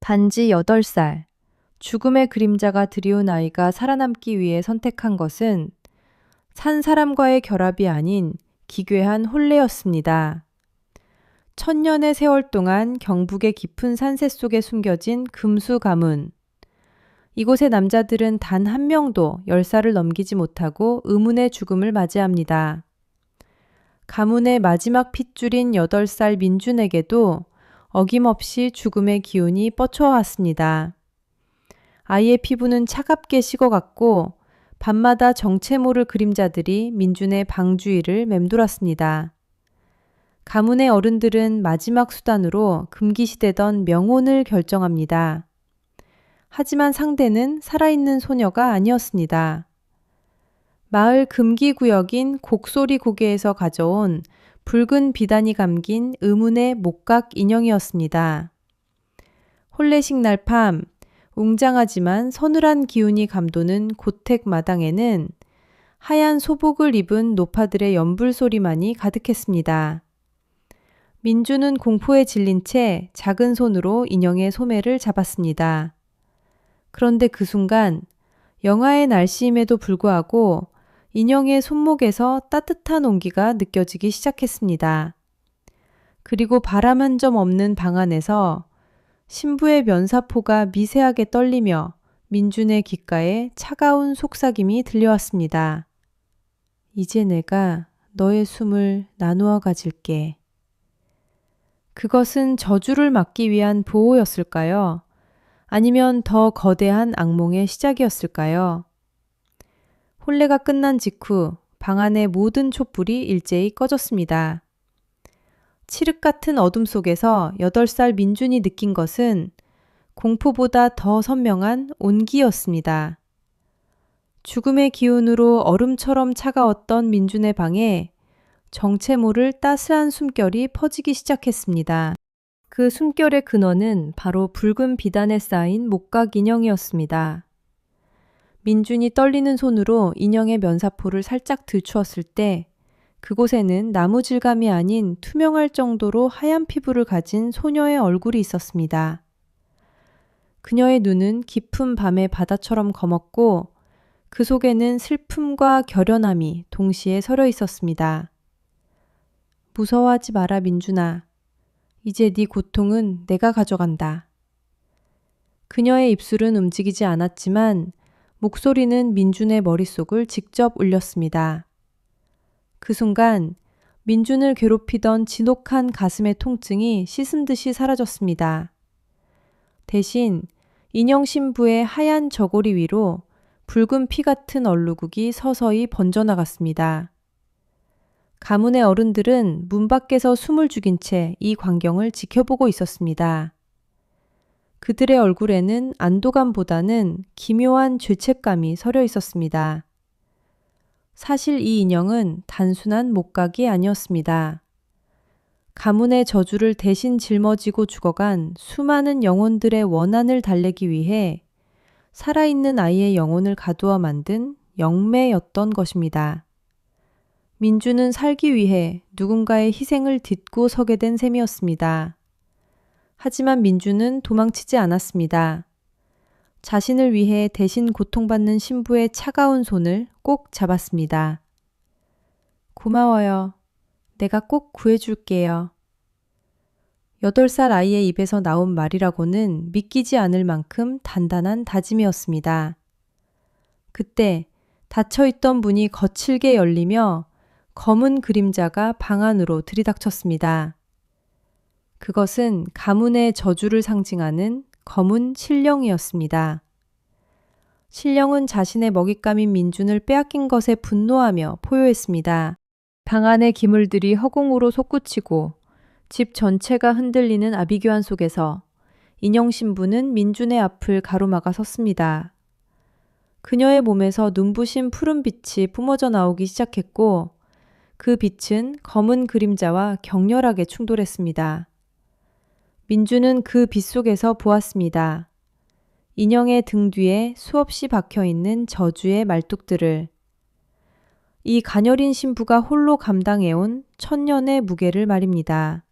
단지 8살, 죽음의 그림자가 드리운 아이가 살아남기 위해 선택한 것은 산 사람과의 결합이 아닌 기괴한 혼례였습니다. 천년의 세월 동안 경북의 깊은 산세 속에 숨겨진 금수 가문. 이곳의 남자들은 단 한 명도 10살을 넘기지 못하고 의문의 죽음을 맞이합니다. 가문의 마지막 핏줄인 8살 민준에게도 어김없이 죽음의 기운이 뻗쳐왔습니다. 아이의 피부는 차갑게 식어갔고 밤마다 정체 모를 그림자들이 민준의 방 주위를 맴돌았습니다. 가문의 어른들은 마지막 수단으로 금기시되던 명혼을 결정합니다. 하지만 상대는 살아있는 소녀가 아니었습니다. 마을 금기구역인 곡소리 고개에서 가져온 붉은 비단이 감긴 의문의 목각 인형이었습니다. 혼례식 날 밤, 웅장하지만 서늘한 기운이 감도는 고택 마당에는 하얀 소복을 입은 노파들의 연불 소리만이 가득했습니다. 민주는 공포에 질린 채 작은 손으로 인형의 소매를 잡았습니다. 그런데 그 순간 영하의 날씨임에도 불구하고 인형의 손목에서 따뜻한 온기가 느껴지기 시작했습니다. 그리고 바람 한 점 없는 방 안에서 신부의 면사포가 미세하게 떨리며 민준의 귓가에 차가운 속삭임이 들려왔습니다. 이제 내가 너의 숨을 나누어 가질게. 그것은 저주를 막기 위한 보호였을까요? 아니면 더 거대한 악몽의 시작이었을까요? 혼례가 끝난 직후 방 안의 모든 촛불이 일제히 꺼졌습니다. 칠흑 같은 어둠 속에서 8살 민준이 느낀 것은 공포보다 더 선명한 온기였습니다. 죽음의 기운으로 얼음처럼 차가웠던 민준의 방에 정체 모를 따스한 숨결이 퍼지기 시작했습니다. 그 숨결의 근원은 바로 붉은 비단에 쌓인 목각 인형이었습니다. 민준이 떨리는 손으로 인형의 면사포를 살짝 들추었을 때 그곳에는 나무 질감이 아닌 투명할 정도로 하얀 피부를 가진 소녀의 얼굴이 있었습니다. 그녀의 눈은 깊은 밤의 바다처럼 검었고 그 속에는 슬픔과 결연함이 동시에 서려 있었습니다. 무서워하지 마라 민준아. 이제 네 고통은 내가 가져간다. 그녀의 입술은 움직이지 않았지만 목소리는 민준의 머릿속을 직접 울렸습니다. 그 순간 민준을 괴롭히던 지독한 가슴의 통증이 씻은 듯이 사라졌습니다. 대신 인형 신부의 하얀 저고리 위로 붉은 피 같은 얼룩이 서서히 번져나갔습니다. 가문의 어른들은 문 밖에서 숨을 죽인 채 이 광경을 지켜보고 있었습니다. 그들의 얼굴에는 안도감보다는 기묘한 죄책감이 서려 있었습니다. 사실 이 인형은 단순한 목각이 아니었습니다. 가문의 저주를 대신 짊어지고 죽어간 수많은 영혼들의 원한을 달래기 위해 살아있는 아이의 영혼을 가두어 만든 영매였던 것입니다. 민주는 살기 위해 누군가의 희생을 딛고 서게 된 셈이었습니다. 하지만 민주는 도망치지 않았습니다. 자신을 위해 대신 고통받는 신부의 차가운 손을 꼭 잡았습니다. 고마워요. 내가 꼭 구해줄게요. 8살 아이의 입에서 나온 말이라고는 믿기지 않을 만큼 단단한 다짐이었습니다. 그때 닫혀있던 문이 거칠게 열리며 검은 그림자가 방 안으로 들이닥쳤습니다. 그것은 가문의 저주를 상징하는 검은 신령이었습니다. 신령은 자신의 먹잇감인 민준을 빼앗긴 것에 분노하며 포효했습니다. 방 안의 기물들이 허공으로 솟구치고 집 전체가 흔들리는 아비규환 속에서 인형 신부는 민준의 앞을 가로막아 섰습니다. 그녀의 몸에서 눈부신 푸른 빛이 뿜어져 나오기 시작했고 그 빛은 검은 그림자와 격렬하게 충돌했습니다. 민주는 그 빛 속에서 보았습니다. 인형의 등 뒤에 수없이 박혀있는 저주의 말뚝들을. 이 가녀린 신부가 홀로 감당해온 천년의 무게를 말입니다.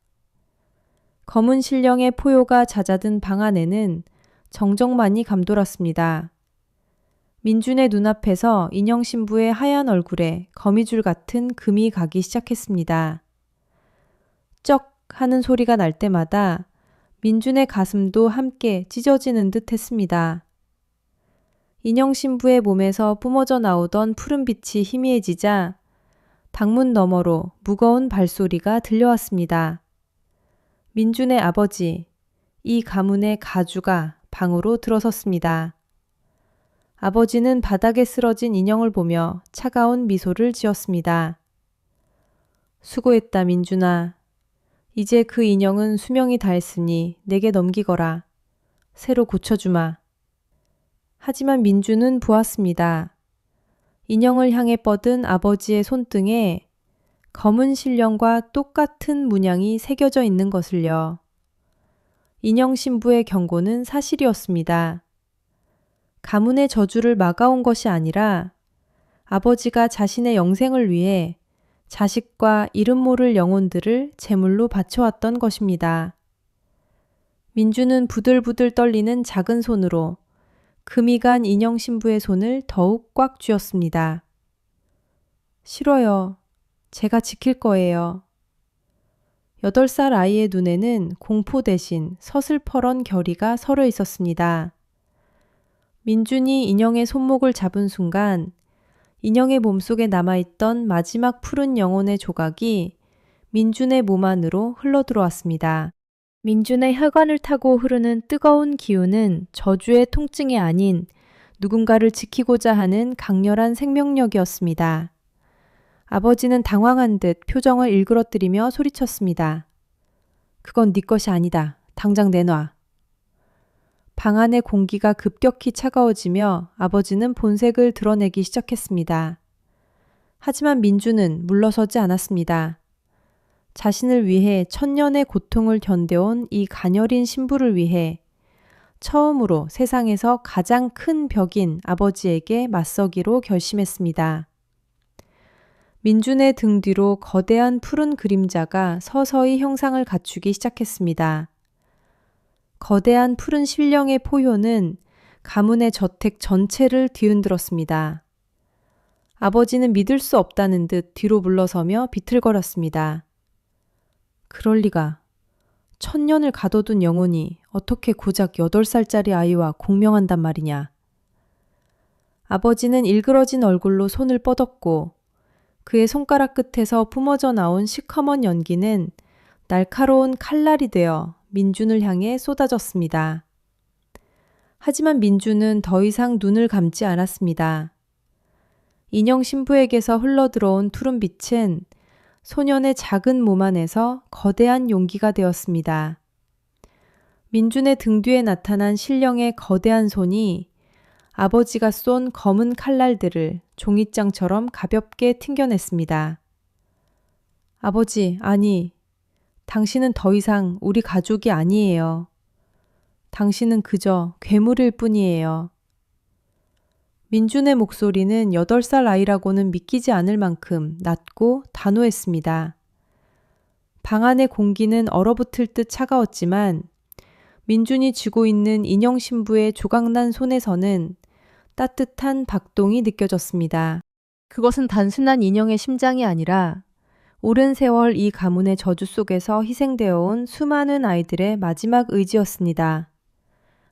검은 신령의 포효가 잦아든 방 안에는 정적만이 감돌았습니다. 민준의 눈앞에서 인형 신부의 하얀 얼굴에 거미줄 같은 금이 가기 시작했습니다. 쩍 하는 소리가 날 때마다 민준의 가슴도 함께 찢어지는 듯 했습니다. 인형 신부의 몸에서 뿜어져 나오던 푸른빛이 희미해지자 방문 너머로 무거운 발소리가 들려왔습니다. 민준의 아버지, 이 가문의 가주가 방으로 들어섰습니다. 아버지는 바닥에 쓰러진 인형을 보며 차가운 미소를 지었습니다. 수고했다, 민준아. 이제 그 인형은 수명이 다했으니 내게 넘기거라. 새로 고쳐주마. 하지만 민준은 보았습니다. 인형을 향해 뻗은 아버지의 손등에 검은 신령과 똑같은 문양이 새겨져 있는 것을요. 인형 신부의 경고는 사실이었습니다. 가문의 저주를 막아온 것이 아니라 아버지가 자신의 영생을 위해 자식과 이름 모를 영혼들을 제물로 바쳐왔던 것입니다. 민주는 부들부들 떨리는 작은 손으로 금이 간 인형 신부의 손을 더욱 꽉 쥐었습니다. 싫어요. 제가 지킬 거예요. 8살 아이의 눈에는 공포 대신 서슬퍼런 결의가 서려 있었습니다. 민준이 인형의 손목을 잡은 순간 인형의 몸속에 남아있던 마지막 푸른 영혼의 조각이 민준의 몸 안으로 흘러들어왔습니다. 민준의 혈관을 타고 흐르는 뜨거운 기운은 저주의 통증이 아닌 누군가를 지키고자 하는 강렬한 생명력이었습니다. 아버지는 당황한 듯 표정을 일그러뜨리며 소리쳤습니다. 그건 네 것이 아니다. 당장 내놔. 방 안의 공기가 급격히 차가워지며 아버지는 본색을 드러내기 시작했습니다. 하지만 민주는 물러서지 않았습니다. 자신을 위해 천년의 고통을 견뎌온 이 가녀린 신부를 위해 처음으로 세상에서 가장 큰 벽인 아버지에게 맞서기로 결심했습니다. 민준의 등 뒤로 거대한 푸른 그림자가 서서히 형상을 갖추기 시작했습니다. 거대한 푸른 신령의 포효는 가문의 저택 전체를 뒤흔들었습니다. 아버지는 믿을 수 없다는 듯 뒤로 물러서며 비틀거렸습니다. 그럴 리가. 1000년을 가둬둔 영혼이 어떻게 고작 8살짜리 아이와 공명한단 말이냐. 아버지는 일그러진 얼굴로 손을 뻗었고 그의 손가락 끝에서 뿜어져 나온 시커먼 연기는 날카로운 칼날이 되어 민준을 향해 쏟아졌습니다. 하지만 민준은 더 이상 눈을 감지 않았습니다. 인형 신부에게서 흘러들어온 푸른 빛은 소년의 작은 몸 안에서 거대한 용기가 되었습니다. 민준의 등 뒤에 나타난 신령의 거대한 손이 아버지가 쏜 검은 칼날들을 종잇장처럼 가볍게 튕겨냈습니다. 아버지, 아니, 당신은 더 이상 우리 가족이 아니에요. 당신은 그저 괴물일 뿐이에요. 민준의 목소리는 8살 아이라고는 믿기지 않을 만큼 낮고 단호했습니다. 방 안의 공기는 얼어붙을 듯 차가웠지만 민준이 쥐고 있는 인형 신부의 조각난 손에서는 따뜻한 박동이 느껴졌습니다. 그것은 단순한 인형의 심장이 아니라 오랜 세월 이 가문의 저주 속에서 희생되어 온 수많은 아이들의 마지막 의지였습니다.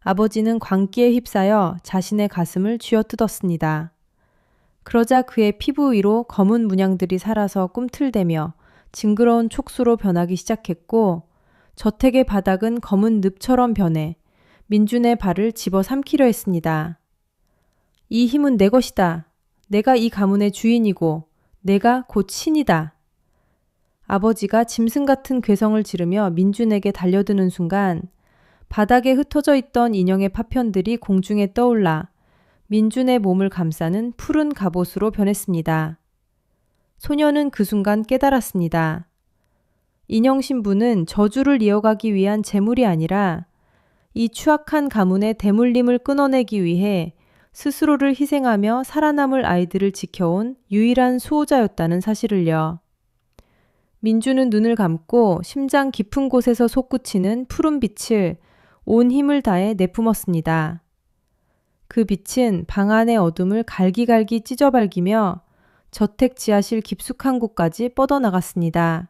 아버지는 광기에 휩싸여 자신의 가슴을 쥐어뜯었습니다. 그러자 그의 피부 위로 검은 문양들이 살아서 꿈틀대며 징그러운 촉수로 변하기 시작했고 저택의 바닥은 검은 늪처럼 변해 민준의 발을 집어삼키려 했습니다. 이 힘은 내 것이다. 내가 이 가문의 주인이고 내가 곧 신이다. 아버지가 짐승 같은 괴성을 지르며 민준에게 달려드는 순간 바닥에 흩어져 있던 인형의 파편들이 공중에 떠올라 민준의 몸을 감싸는 푸른 갑옷으로 변했습니다. 소녀는 그 순간 깨달았습니다. 인형 신부는 저주를 이어가기 위한 제물이 아니라 이 추악한 가문의 대물림을 끊어내기 위해 스스로를 희생하며 살아남을 아이들을 지켜온 유일한 수호자였다는 사실을요. 민주는 눈을 감고 심장 깊은 곳에서 솟구치는 푸른 빛을 온 힘을 다해 내뿜었습니다. 그 빛은 방 안의 어둠을 갈기갈기 찢어발기며 저택 지하실 깊숙한 곳까지 뻗어나갔습니다.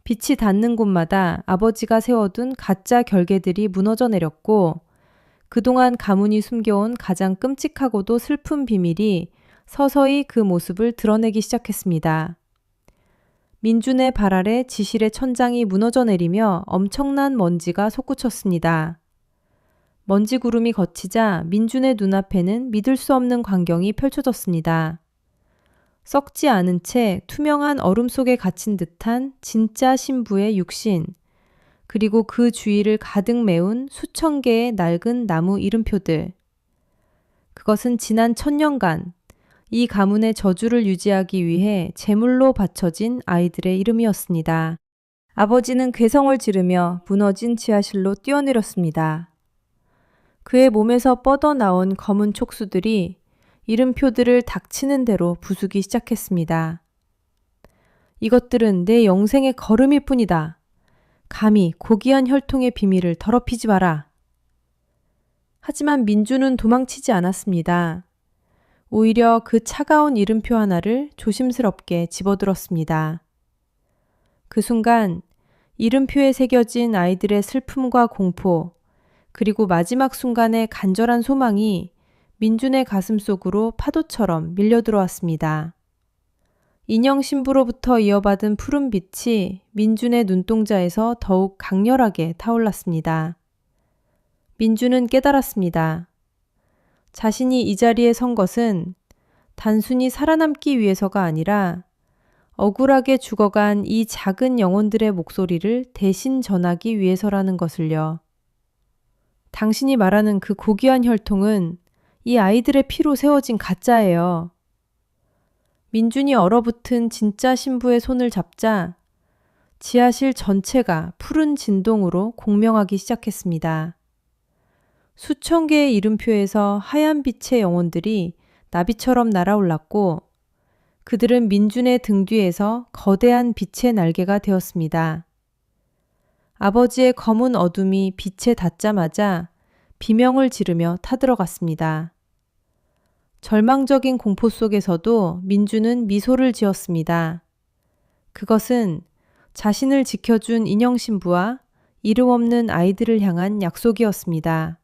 빛이 닿는 곳마다 아버지가 세워둔 가짜 결계들이 무너져 내렸고 그동안 가문이 숨겨온 가장 끔찍하고도 슬픈 비밀이 서서히 그 모습을 드러내기 시작했습니다. 민준의 발 아래 지실의 천장이 무너져 내리며 엄청난 먼지가 솟구쳤습니다. 먼지 구름이 걷히자 민준의 눈앞에는 믿을 수 없는 광경이 펼쳐졌습니다. 썩지 않은 채 투명한 얼음 속에 갇힌 듯한 진짜 신부의 육신, 그리고 그 주위를 가득 메운 수천 개의 낡은 나무 이름표들. 그것은 지난 1000년간 이 가문의 저주를 유지하기 위해 제물로 바쳐진 아이들의 이름이었습니다. 아버지는 괴성을 지르며 무너진 지하실로 뛰어내렸습니다. 그의 몸에서 뻗어나온 검은 촉수들이 이름표들을 닥치는 대로 부수기 시작했습니다. 이것들은 내 영생의 걸음일 뿐이다. 감히 고귀한 혈통의 비밀을 더럽히지 마라. 하지만 민주는 도망치지 않았습니다. 오히려 그 차가운 이름표 하나를 조심스럽게 집어들었습니다. 그 순간 이름표에 새겨진 아이들의 슬픔과 공포, 그리고 마지막 순간의 간절한 소망이 민준의 가슴 속으로 파도처럼 밀려들어왔습니다. 인형 신부로부터 이어받은 푸른 빛이 민준의 눈동자에서 더욱 강렬하게 타올랐습니다. 민준은 깨달았습니다. 자신이 이 자리에 선 것은 단순히 살아남기 위해서가 아니라 억울하게 죽어간 이 작은 영혼들의 목소리를 대신 전하기 위해서라는 것을요. 당신이 말하는 그 고귀한 혈통은 이 아이들의 피로 세워진 가짜예요. 민준이 얼어붙은 진짜 신부의 손을 잡자 지하실 전체가 푸른 진동으로 공명하기 시작했습니다. 수천 개의 이름표에서 하얀 빛의 영혼들이 나비처럼 날아올랐고 그들은 민준의 등 뒤에서 거대한 빛의 날개가 되었습니다. 아버지의 검은 어둠이 빛에 닿자마자 비명을 지르며 타들어갔습니다. 절망적인 공포 속에서도 민준은 미소를 지었습니다. 그것은 자신을 지켜준 인형 신부와 이름 없는 아이들을 향한 약속이었습니다.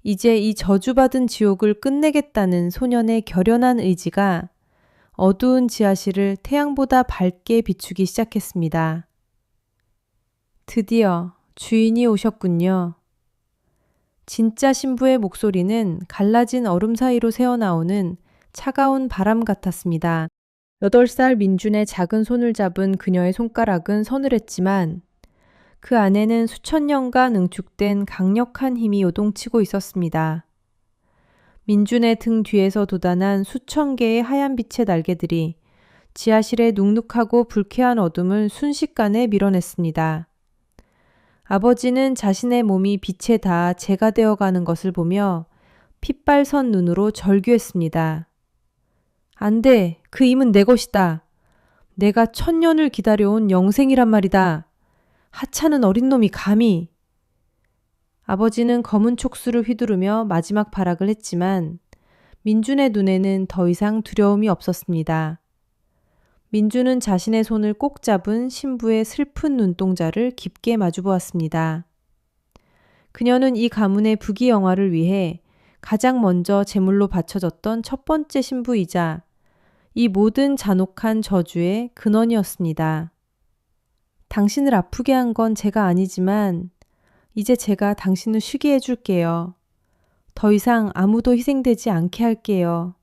이제 이 저주받은 지옥을 끝내겠다는 소년의 결연한 의지가 어두운 지하실을 태양보다 밝게 비추기 시작했습니다. 드디어 주인이 오셨군요. 진짜 신부의 목소리는 갈라진 얼음 사이로 새어나오는 차가운 바람 같았습니다. 8살 민준의 작은 손을 잡은 그녀의 손가락은 서늘했지만 그 안에는 수천 년간 응축된 강력한 힘이 요동치고 있었습니다. 민준의 등 뒤에서 돋아난 수천 개의 하얀 빛의 날개들이 지하실의 눅눅하고 불쾌한 어둠을 순식간에 밀어냈습니다. 아버지는 자신의 몸이 빛에 닿아 재가 되어가는 것을 보며 핏발선 눈으로 절규했습니다. 안 돼, 그 힘은 내 것이다. 내가 1000년을 기다려온 영생이란 말이다. 하찮은 어린 놈이 감히. 아버지는 검은 촉수를 휘두르며 마지막 발악을 했지만 민준의 눈에는 더 이상 두려움이 없었습니다. 민준은 자신의 손을 꼭 잡은 신부의 슬픈 눈동자를 깊게 마주보았습니다. 그녀는 이 가문의 부귀영화를 위해 가장 먼저 제물로 바쳐졌던 첫 번째 신부이자 이 모든 잔혹한 저주의 근원이었습니다. 당신을 아프게 한 건 제가 아니지만 이제 제가 당신을 쉬게 해줄게요. 더 이상 아무도 희생되지 않게 할게요.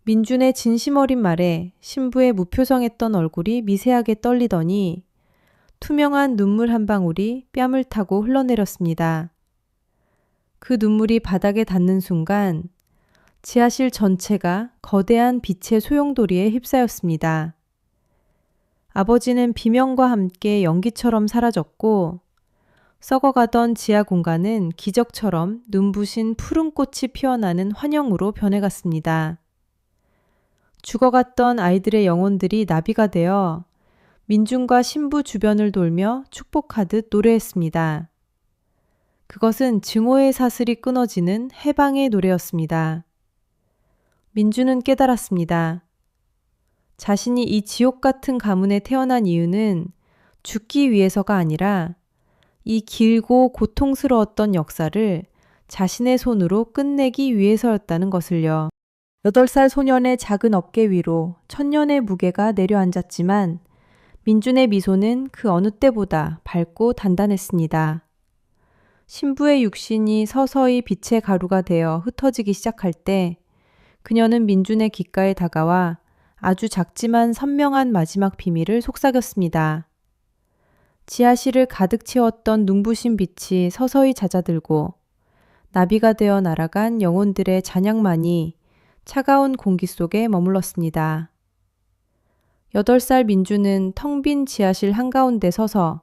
민준의 진심 어린 말에 신부의 무표정했던 얼굴이 미세하게 떨리더니 투명한 눈물 한 방울이 뺨을 타고 흘러내렸습니다. 그 눈물이 바닥에 닿는 순간 지하실 전체가 거대한 빛의 소용돌이에 휩싸였습니다. 아버지는 비명과 함께 연기처럼 사라졌고 썩어가던 지하 공간은 기적처럼 눈부신 푸른 꽃이 피어나는 환영으로 변해갔습니다. 죽어갔던 아이들의 영혼들이 나비가 되어 민준과 신부 주변을 돌며 축복하듯 노래했습니다. 그것은 증오의 사슬이 끊어지는 해방의 노래였습니다. 민준은 깨달았습니다. 자신이 이 지옥 같은 가문에 태어난 이유는 죽기 위해서가 아니라 이 길고 고통스러웠던 역사를 자신의 손으로 끝내기 위해서였다는 것을요. 8살 소년의 작은 어깨 위로 천년의 무게가 내려앉았지만 민준의 미소는 그 어느 때보다 밝고 단단했습니다. 신부의 육신이 서서히 빛의 가루가 되어 흩어지기 시작할 때 그녀는 민준의 귓가에 다가와 아주 작지만 선명한 마지막 비밀을 속삭였습니다. 지하실을 가득 채웠던 눈부신 빛이 서서히 잦아들고 나비가 되어 날아간 영혼들의 잔향만이 차가운 공기 속에 머물렀습니다. 8살 민주는 텅 빈 지하실 한가운데 서서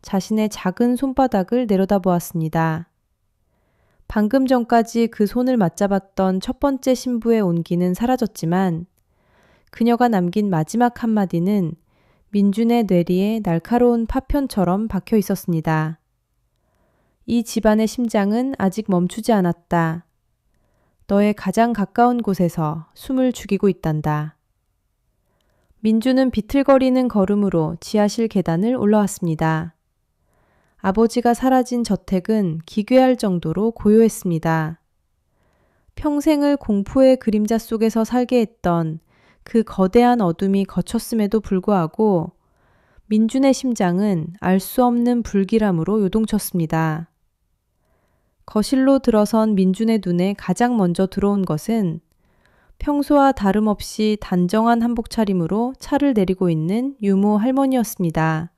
자신의 작은 손바닥을 내려다보았습니다. 방금 전까지 그 손을 맞잡았던 첫 번째 신부의 온기는 사라졌지만 그녀가 남긴 마지막 한마디는 민준의 뇌리에 날카로운 파편처럼 박혀 있었습니다. 이 집안의 심장은 아직 멈추지 않았다. 너의 가장 가까운 곳에서 숨을 죽이고 있단다. 민준은 비틀거리는 걸음으로 지하실 계단을 올라왔습니다. 아버지가 사라진 저택은 기괴할 정도로 고요했습니다. 평생을 공포의 그림자 속에서 살게 했던 그 거대한 어둠이 걷혔음에도 불구하고 민준의 심장은 알 수 없는 불길함으로 요동쳤습니다. 거실로 들어선 민준의 눈에 가장 먼저 들어온 것은 평소와 다름없이 단정한 한복 차림으로 차를 내리고 있는 유모 할머니였습니다.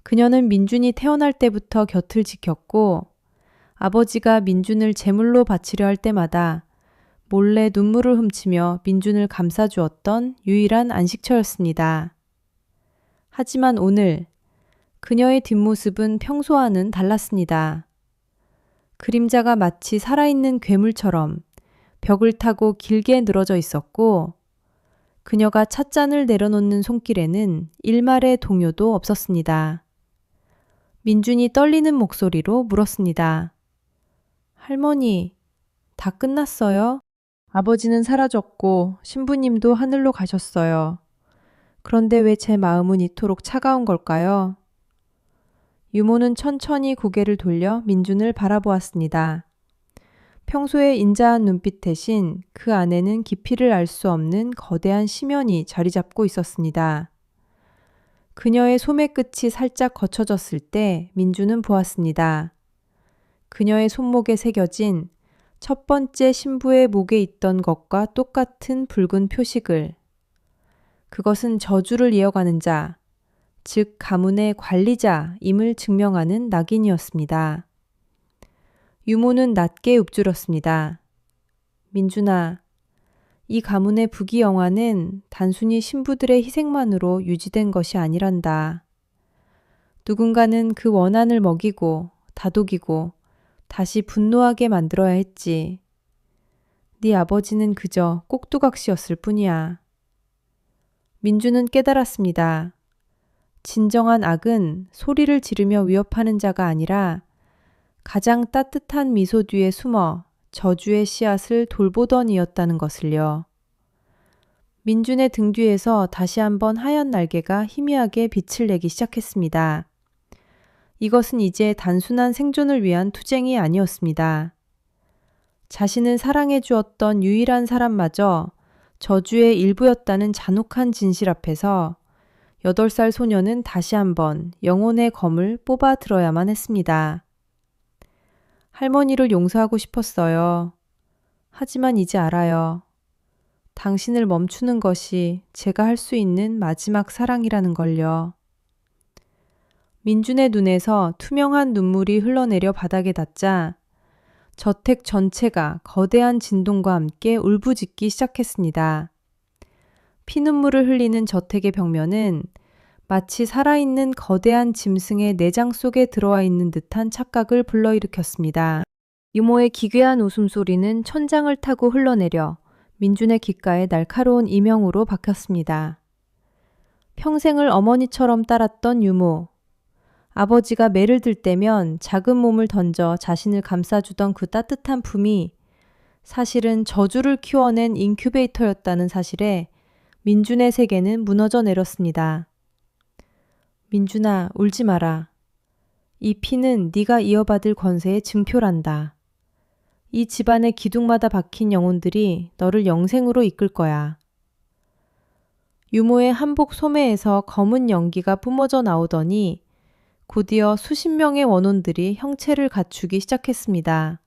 그녀는 민준이 태어날 때부터 곁을 지켰고 아버지가 민준을 제물로 바치려 할 때마다 몰래 눈물을 훔치며 민준을 감싸주었던 유일한 안식처였습니다. 하지만 오늘 그녀의 뒷모습은 평소와는 달랐습니다. 그림자가 마치 살아있는 괴물처럼 벽을 타고 길게 늘어져 있었고 그녀가 찻잔을 내려놓는 손길에는 일말의 동요도 없었습니다. 민준이 떨리는 목소리로 물었습니다. 할머니, 다 끝났어요? 아버지는 사라졌고 신부님도 하늘로 가셨어요. 그런데 왜 제 마음은 이토록 차가운 걸까요? 유모는 천천히 고개를 돌려 민준을 바라보았습니다. 평소의 인자한 눈빛 대신 그 안에는 깊이를 알 수 없는 거대한 심연이 자리 잡고 있었습니다. 그녀의 소매 끝이 살짝 거쳐졌을 때 민준은 보았습니다. 그녀의 손목에 새겨진 첫 번째 신부의 목에 있던 것과 똑같은 붉은 표식을. 그것은 저주를 이어가는 자, 즉 가문의 관리자임을 증명하는 낙인이었습니다. 유모는 낮게 읊조렸습니다. 민준아, 이 가문의 부귀영화는 단순히 신부들의 희생만으로 유지된 것이 아니란다. 누군가는 그 원한을 먹이고 다독이고 다시 분노하게 만들어야 했지. 네 아버지는 그저 꼭두각시였을 뿐이야. 민준은 깨달았습니다. 진정한 악은 소리를 지르며 위협하는 자가 아니라 가장 따뜻한 미소 뒤에 숨어 저주의 씨앗을 돌보던 이였다는 것을요. 민준의 등 뒤에서 다시 한번 하얀 날개가 희미하게 빛을 내기 시작했습니다. 이것은 이제 단순한 생존을 위한 투쟁이 아니었습니다. 자신을 사랑해 주었던 유일한 사람마저 저주의 일부였다는 잔혹한 진실 앞에서 8살 소녀는 다시 한번 영혼의 검을 뽑아 들어야만 했습니다. 할머니를 용서하고 싶었어요. 하지만 이제 알아요. 당신을 멈추는 것이 제가 할 수 있는 마지막 사랑이라는 걸요. 민준의 눈에서 투명한 눈물이 흘러내려 바닥에 닿자 저택 전체가 거대한 진동과 함께 울부짖기 시작했습니다. 피눈물을 흘리는 저택의 벽면은 마치 살아있는 거대한 짐승의 내장 속에 들어와 있는 듯한 착각을 불러일으켰습니다. 유모의 기괴한 웃음소리는 천장을 타고 흘러내려 민준의 귓가에 날카로운 이명으로 박혔습니다. 평생을 어머니처럼 따랐던 유모. 아버지가 매를 들 때면 작은 몸을 던져 자신을 감싸주던 그 따뜻한 품이 사실은 저주를 키워낸 인큐베이터였다는 사실에 민준의 세계는 무너져 내렸습니다. 민준아, 울지 마라. 이 피는 네가 이어받을 권세의 증표란다. 이 집안의 기둥마다 박힌 영혼들이 너를 영생으로 이끌 거야. 유모의 한복 소매에서 검은 연기가 뿜어져 나오더니 곧이어 수십 명의 원혼들이 형체를 갖추기 시작했습니다.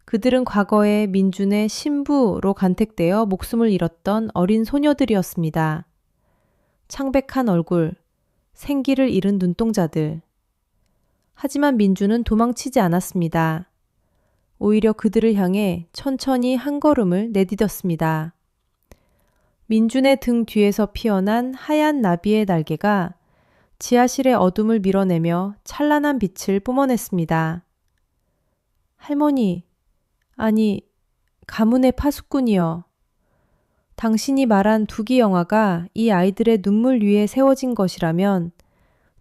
그들은 과거에 민준의 신부로 간택되어 목숨을 잃었던 어린 소녀들이었습니다. 창백한 얼굴, 생기를 잃은 눈동자들. 하지만 민준은 도망치지 않았습니다. 오히려 그들을 향해 천천히 한 걸음을 내디뎠습니다. 민준의 등 뒤에서 피어난 하얀 나비의 날개가 지하실의 어둠을 밀어내며 찬란한 빛을 뿜어냈습니다. 할머니, 아니, 가문의 파수꾼이여. 당신이 말한 두기 영화가 이 아이들의 눈물 위에 세워진 것이라면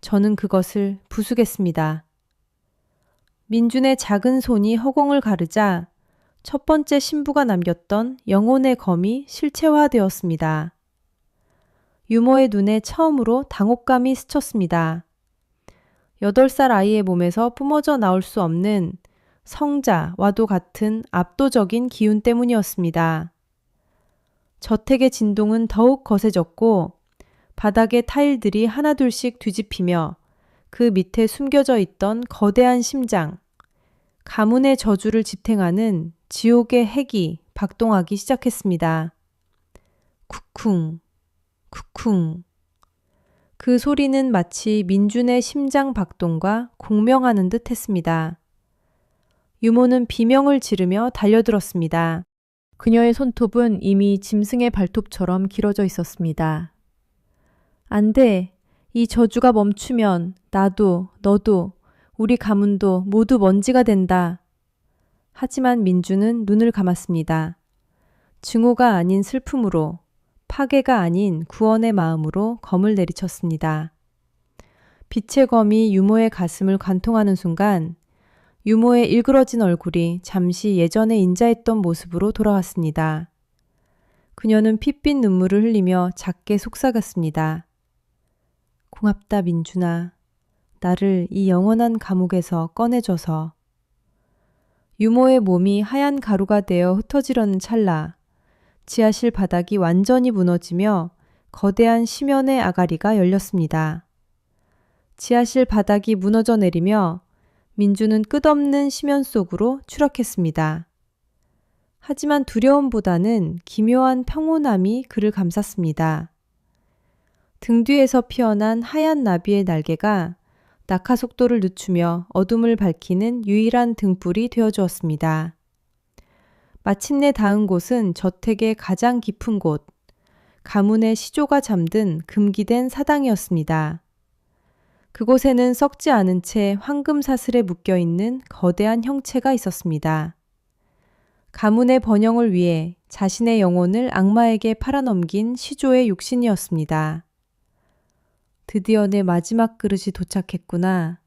저는 그것을 부수겠습니다. 민준의 작은 손이 허공을 가르자 첫 번째 신부가 남겼던 영혼의 검이 실체화되었습니다. 유모의 눈에 처음으로 당혹감이 스쳤습니다. 8살 아이의 몸에서 뿜어져 나올 수 없는 성자와도 같은 압도적인 기운 때문이었습니다. 저택의 진동은 더욱 거세졌고 바닥의 타일들이 하나둘씩 뒤집히며 그 밑에 숨겨져 있던 거대한 심장, 가문의 저주를 지탱하는 지옥의 핵이 박동하기 시작했습니다. 쿵쿵, 쿵쿵. 그 소리는 마치 민준의 심장 박동과 공명하는 듯 했습니다. 유모는 비명을 지르며 달려들었습니다. 그녀의 손톱은 이미 짐승의 발톱처럼 길어져 있었습니다. 안 돼. 이 저주가 멈추면 나도, 너도, 우리 가문도 모두 먼지가 된다. 하지만 민준은 눈을 감았습니다. 증오가 아닌 슬픔으로, 파괴가 아닌 구원의 마음으로 검을 내리쳤습니다. 빛의 검이 유모의 가슴을 관통하는 순간 유모의 일그러진 얼굴이 잠시 예전에 인자했던 모습으로 돌아왔습니다. 그녀는 핏빛 눈물을 흘리며 작게 속삭였습니다. 고맙다 민준아. 나를 이 영원한 감옥에서 꺼내줘서. 유모의 몸이 하얀 가루가 되어 흩어지려는 찰나 지하실 바닥이 완전히 무너지며 거대한 심연의 아가리가 열렸습니다. 지하실 바닥이 무너져 내리며 민준은 끝없는 심연 속으로 추락했습니다. 하지만 두려움보다는 기묘한 평온함이 그를 감쌌습니다. 등 뒤에서 피어난 하얀 나비의 날개가 낙하 속도를 늦추며 어둠을 밝히는 유일한 등불이 되어주었습니다. 마침내 닿은 곳은 저택의 가장 깊은 곳, 가문의 시조가 잠든 금기된 사당이었습니다. 그곳에는 썩지 않은 채 황금 사슬에 묶여있는 거대한 형체가 있었습니다. 가문의 번영을 위해 자신의 영혼을 악마에게 팔아넘긴 시조의 육신이었습니다. 드디어 내 마지막 그릇이 도착했구나.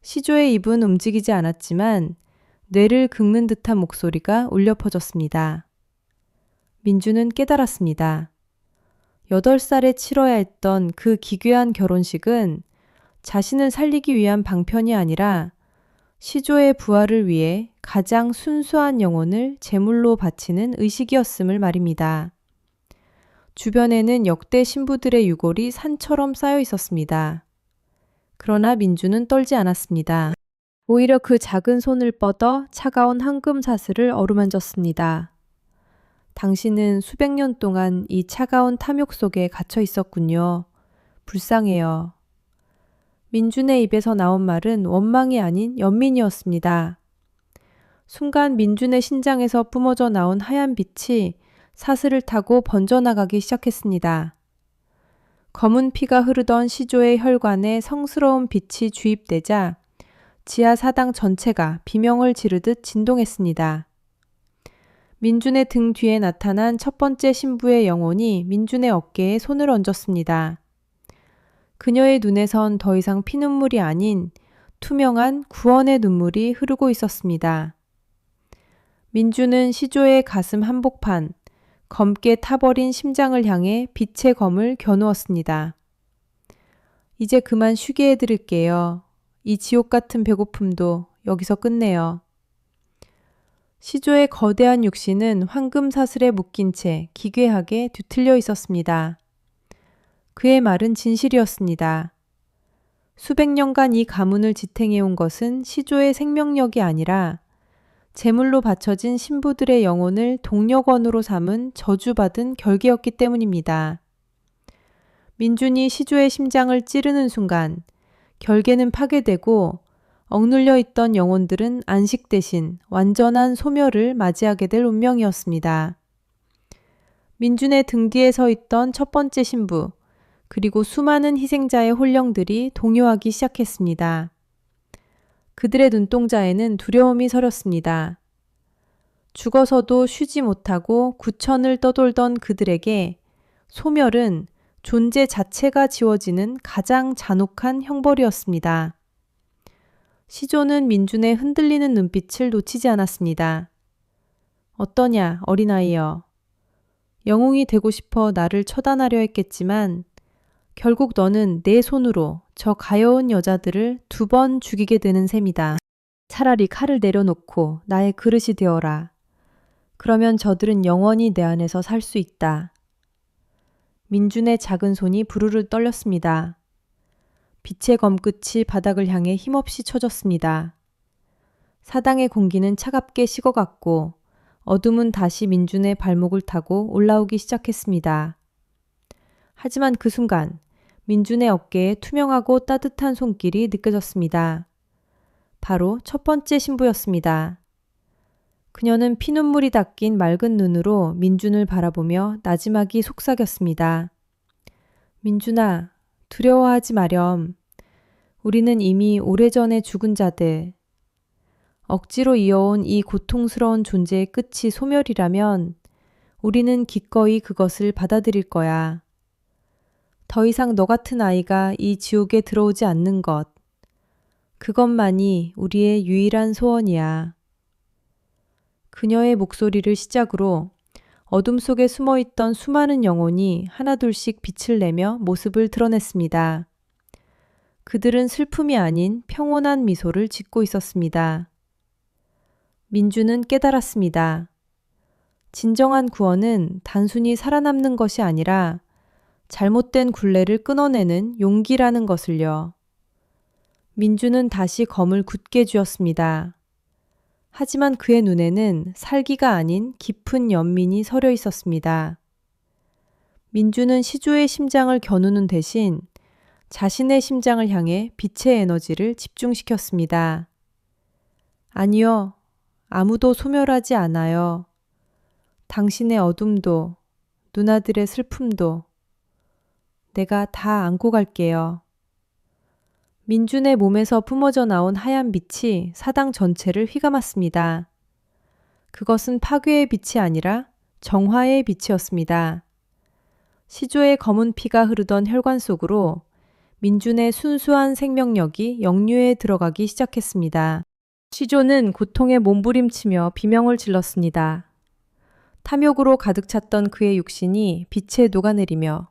시조의 입은 움직이지 않았지만 뇌를 긁는 듯한 목소리가 울려 퍼졌습니다. 민준은 깨달았습니다. 8살에 치러야 했던 그 기괴한 결혼식은 자신을 살리기 위한 방편이 아니라 시조의 부활을 위해 가장 순수한 영혼을 제물로 바치는 의식이었음을 말입니다. 주변에는 역대 신부들의 유골이 산처럼 쌓여 있었습니다. 그러나 민준은 떨지 않았습니다. 오히려 그 작은 손을 뻗어 차가운 황금 사슬을 어루만졌습니다. 당신은 수백 년 동안 이 차가운 탐욕 속에 갇혀 있었군요. 불쌍해요. 민준의 입에서 나온 말은 원망이 아닌 연민이었습니다. 순간 민준의 신장에서 뿜어져 나온 하얀 빛이 사슬을 타고 번져나가기 시작했습니다. 검은 피가 흐르던 시조의 혈관에 성스러운 빛이 주입되자 지하 사당 전체가 비명을 지르듯 진동했습니다. 민준의 등 뒤에 나타난 첫 번째 신부의 영혼이 민준의 어깨에 손을 얹었습니다. 그녀의 눈에선 더 이상 피눈물이 아닌 투명한 구원의 눈물이 흐르고 있었습니다. 민준은 시조의 가슴 한복판, 검게 타버린 심장을 향해 빛의 검을 겨누었습니다. 이제 그만 쉬게 해드릴게요. 이 지옥 같은 배고픔도 여기서 끝내요. 시조의 거대한 육신은 황금 사슬에 묶인 채 기괴하게 뒤틀려 있었습니다. 그의 말은 진실이었습니다. 수백 년간 이 가문을 지탱해온 것은 시조의 생명력이 아니라 제물로 바쳐진 신부들의 영혼을 동력원으로 삼은 저주받은 결계였기 때문입니다. 민준이 시조의 심장을 찌르는 순간 결계는 파괴되고 억눌려 있던 영혼들은 안식 대신 완전한 소멸을 맞이하게 될 운명이었습니다. 민준의 등 뒤에 서 있던 첫 번째 신부, 그리고 수많은 희생자의 혼령들이 동요하기 시작했습니다. 그들의 눈동자에는 두려움이 서렸습니다. 죽어서도 쉬지 못하고 구천을 떠돌던 그들에게 소멸은 존재 자체가 지워지는 가장 잔혹한 형벌이었습니다. 시조는 민준의 흔들리는 눈빛을 놓치지 않았습니다. 어떠냐, 어린아이여. 영웅이 되고 싶어 나를 처단하려 했겠지만 결국 너는 내 손으로 저 가여운 여자들을 2번 죽이게 되는 셈이다. 차라리 칼을 내려놓고 나의 그릇이 되어라. 그러면 저들은 영원히 내 안에서 살 수 있다. 민준의 작은 손이 부르르 떨렸습니다. 빛의 검끝이 바닥을 향해 힘없이 쳐졌습니다. 사당의 공기는 차갑게 식어갔고 어둠은 다시 민준의 발목을 타고 올라오기 시작했습니다. 하지만 그 순간 민준의 어깨에 투명하고 따뜻한 손길이 느껴졌습니다. 바로 첫 번째 신부였습니다. 그녀는 피눈물이 닦인 맑은 눈으로 민준을 바라보며 나지막이 속삭였습니다. 민준아, 두려워하지 마렴. 우리는 이미 오래전에 죽은 자들. 억지로 이어온 이 고통스러운 존재의 끝이 소멸이라면 우리는 기꺼이 그것을 받아들일 거야. 더 이상 너 같은 아이가 이 지옥에 들어오지 않는 것. 그것만이 우리의 유일한 소원이야. 그녀의 목소리를 시작으로 어둠 속에 숨어있던 수많은 영혼이 하나둘씩 빛을 내며 모습을 드러냈습니다. 그들은 슬픔이 아닌 평온한 미소를 짓고 있었습니다. 민준은 깨달았습니다. 진정한 구원은 단순히 살아남는 것이 아니라 잘못된 굴레를 끊어내는 용기라는 것을요. 민준은 다시 검을 굳게 쥐었습니다. 하지만 그의 눈에는 살기가 아닌 깊은 연민이 서려 있었습니다. 민준은 시조의 심장을 겨누는 대신 자신의 심장을 향해 빛의 에너지를 집중시켰습니다. 아니요, 아무도 소멸하지 않아요. 당신의 어둠도, 누나들의 슬픔도 내가 다 안고 갈게요. 민준의 몸에서 뿜어져 나온 하얀 빛이 사당 전체를 휘감았습니다. 그것은 파괴의 빛이 아니라 정화의 빛이었습니다. 시조의 검은 피가 흐르던 혈관 속으로 민준의 순수한 생명력이 역류에 들어가기 시작했습니다. 시조는 고통에 몸부림치며 비명을 질렀습니다. 탐욕으로 가득 찼던 그의 육신이 빛에 녹아내리며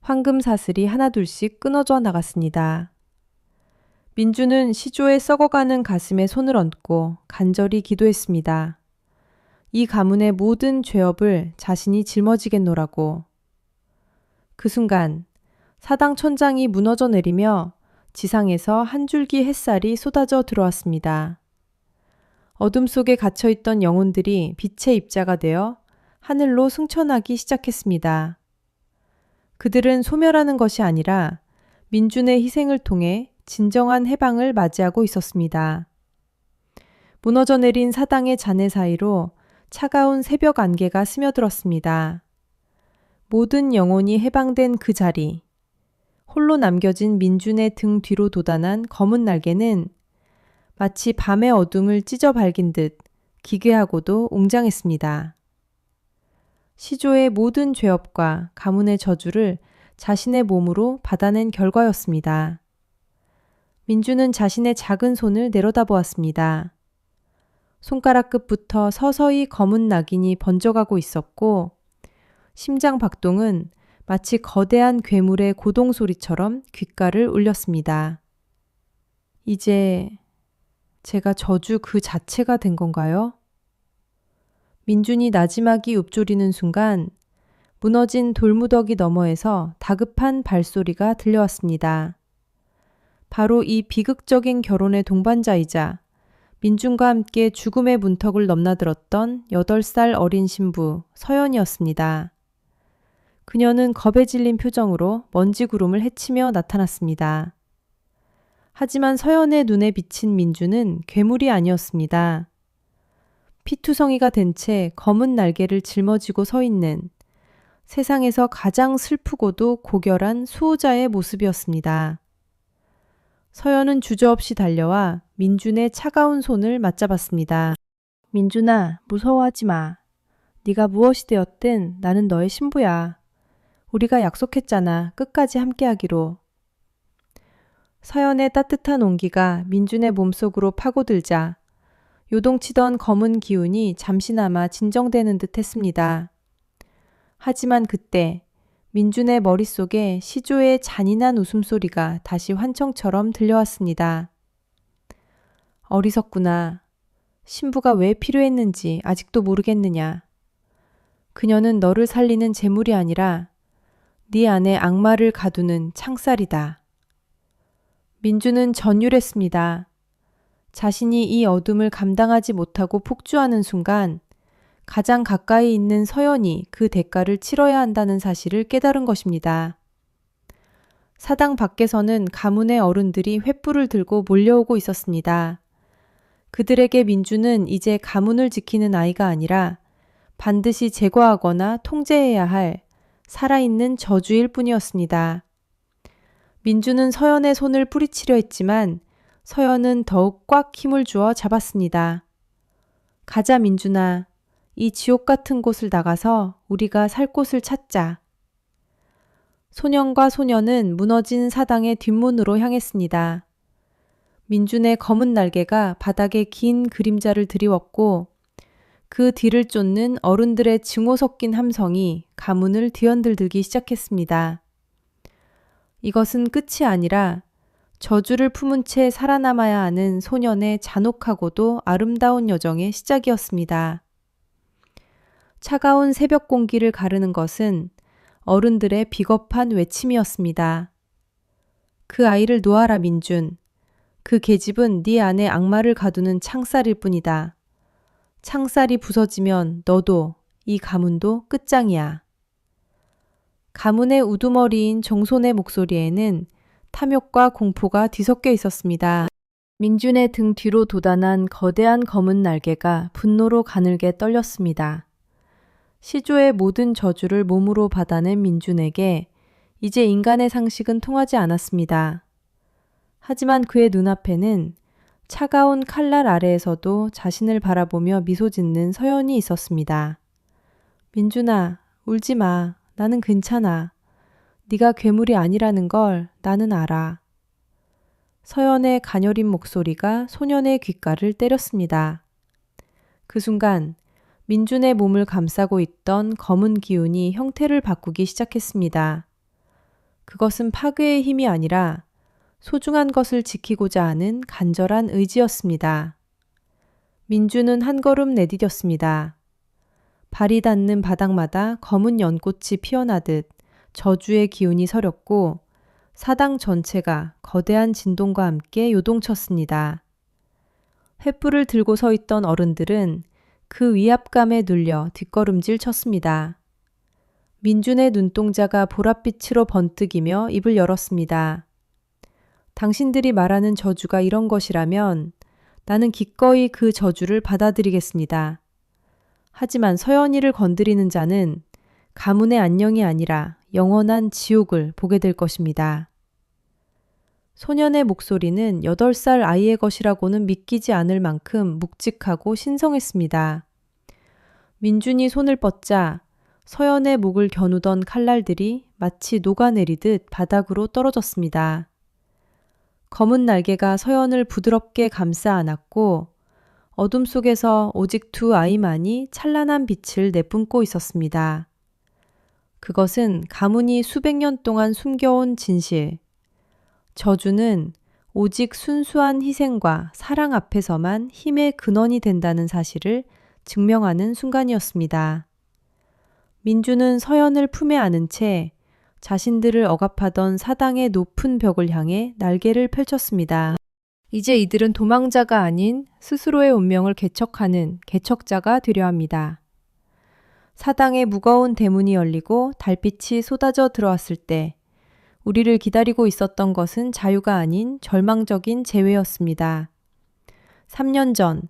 황금 사슬이 하나둘씩 끊어져 나갔습니다. 민준은 시조의 썩어가는 가슴에 손을 얹고 간절히 기도했습니다. 이 가문의 모든 죄업을 자신이 짊어지겠노라고. 그 순간 사당 천장이 무너져 내리며 지상에서 한 줄기 햇살이 쏟아져 들어왔습니다. 어둠 속에 갇혀있던 영혼들이 빛의 입자가 되어 하늘로 승천하기 시작했습니다. 그들은 소멸하는 것이 아니라 민준의 희생을 통해 진정한 해방을 맞이하고 있었습니다. 무너져 내린 사당의 잔해 사이로 차가운 새벽 안개가 스며들었습니다. 모든 영혼이 해방된 그 자리, 홀로 남겨진 민준의 등 뒤로 돋아난 검은 날개는 마치 밤의 어둠을 찢어 밝힌 듯 기괴하고도 웅장했습니다. 시조의 모든 죄업과 가문의 저주를 자신의 몸으로 받아낸 결과였습니다. 민주는 자신의 작은 손을 내려다보았습니다. 손가락 끝부터 서서히 검은 낙인이 번져가고 있었고 심장 박동은 마치 거대한 괴물의 고동 소리처럼 귓가를 울렸습니다. 이제 제가 저주 그 자체가 된 건가요? 민준이 나지막이 읊조리는 순간 무너진 돌무더기 너머에서 다급한 발소리가 들려왔습니다. 바로 이 비극적인 결혼의 동반자이자 민준과 함께 죽음의 문턱을 넘나들었던 8살 어린 신부 서연이었습니다. 그녀는 겁에 질린 표정으로 먼지 구름을 헤치며 나타났습니다. 하지만 서연의 눈에 비친 민준은 괴물이 아니었습니다. 피투성이가 된 채 검은 날개를 짊어지고 서 있는 세상에서 가장 슬프고도 고결한 수호자의 모습이었습니다. 서연은 주저없이 달려와 민준의 차가운 손을 맞잡았습니다. 민준아, 무서워하지 마. 네가 무엇이 되었든 나는 너의 신부야. 우리가 약속했잖아. 끝까지 함께하기로. 서연의 따뜻한 온기가 민준의 몸속으로 파고들자 요동치던 검은 기운이 잠시나마 진정되는 듯 했습니다. 하지만 그때 민준의 머릿속에 시조의 잔인한 웃음소리가 다시 환청처럼 들려왔습니다. 어리석구나. 신부가 왜 필요했는지 아직도 모르겠느냐. 그녀는 너를 살리는 재물이 아니라 네 안에 악마를 가두는 창살이다. 민준은 전율했습니다. 자신이 이 어둠을 감당하지 못하고 폭주하는 순간 가장 가까이 있는 서연이 그 대가를 치러야 한다는 사실을 깨달은 것입니다. 사당 밖에서는 가문의 어른들이 횃불을 들고 몰려오고 있었습니다. 그들에게 민주는 이제 가문을 지키는 아이가 아니라 반드시 제거하거나 통제해야 할 살아있는 저주일 뿐이었습니다. 민주는 서연의 손을 뿌리치려 했지만 서연은 더욱 꽉 힘을 주어 잡았습니다. 가자 민준아. 이 지옥 같은 곳을 나가서 우리가 살 곳을 찾자. 소년과 소녀는 무너진 사당의 뒷문으로 향했습니다. 민준의 검은 날개가 바닥에 긴 그림자를 드리웠고 그 뒤를 쫓는 어른들의 증오 섞인 함성이 가문을 뒤흔들기 시작했습니다. 이것은 끝이 아니라 저주를 품은 채 살아남아야 하는 소년의 잔혹하고도 아름다운 여정의 시작이었습니다. 차가운 새벽 공기를 가르는 것은 어른들의 비겁한 외침이었습니다. 그 아이를 놓아라 민준. 그 계집은 네 안에 악마를 가두는 창살일 뿐이다. 창살이 부서지면 너도 이 가문도 끝장이야. 가문의 우두머리인 정손의 목소리에는 탐욕과 공포가 뒤섞여 있었습니다. 민준의 등 뒤로 돋아난 거대한 검은 날개가 분노로 가늘게 떨렸습니다. 시조의 모든 저주를 몸으로 받아낸 민준에게 이제 인간의 상식은 통하지 않았습니다. 하지만 그의 눈앞에는 차가운 칼날 아래에서도 자신을 바라보며 미소 짓는 서연이 있었습니다. 민준아, 울지 마. 나는 괜찮아. 네가 괴물이 아니라는 걸 나는 알아. 서연의 가녀린 목소리가 소년의 귓가를 때렸습니다. 그 순간 민준의 몸을 감싸고 있던 검은 기운이 형태를 바꾸기 시작했습니다. 그것은 파괴의 힘이 아니라 소중한 것을 지키고자 하는 간절한 의지였습니다. 민준은 한 걸음 내디뎠습니다. 발이 닿는 바닥마다 검은 연꽃이 피어나듯 저주의 기운이 서렸고 사당 전체가 거대한 진동과 함께 요동쳤습니다. 횃불을 들고 서 있던 어른들은 그 위압감에 눌려 뒷걸음질 쳤습니다. 민준의 눈동자가 보랏빛으로 번뜩이며 입을 열었습니다. 당신들이 말하는 저주가 이런 것이라면 나는 기꺼이 그 저주를 받아들이겠습니다. 하지만 서연이를 건드리는 자는 가문의 안녕이 아니라 영원한 지옥을 보게 될 것입니다. 소년의 목소리는 8살 아이의 것이라고는 믿기지 않을 만큼 묵직하고 신성했습니다. 민준이 손을 뻗자 서연의 목을 겨누던 칼날들이 마치 녹아내리듯 바닥으로 떨어졌습니다. 검은 날개가 서연을 부드럽게 감싸 안았고 어둠 속에서 오직 두 아이만이 찬란한 빛을 내뿜고 있었습니다. 그것은 가문이 수백 년 동안 숨겨온 진실. 저주는 오직 순수한 희생과 사랑 앞에서만 힘의 근원이 된다는 사실을 증명하는 순간이었습니다. 민주는 서연을 품에 안은 채 자신들을 억압하던 사당의 높은 벽을 향해 날개를 펼쳤습니다. 이제 이들은 도망자가 아닌 스스로의 운명을 개척하는 개척자가 되려 합니다. 사당의 무거운 대문이 열리고 달빛이 쏟아져 들어왔을 때 우리를 기다리고 있었던 것은 자유가 아닌 절망적인 재회였습니다. 3년 전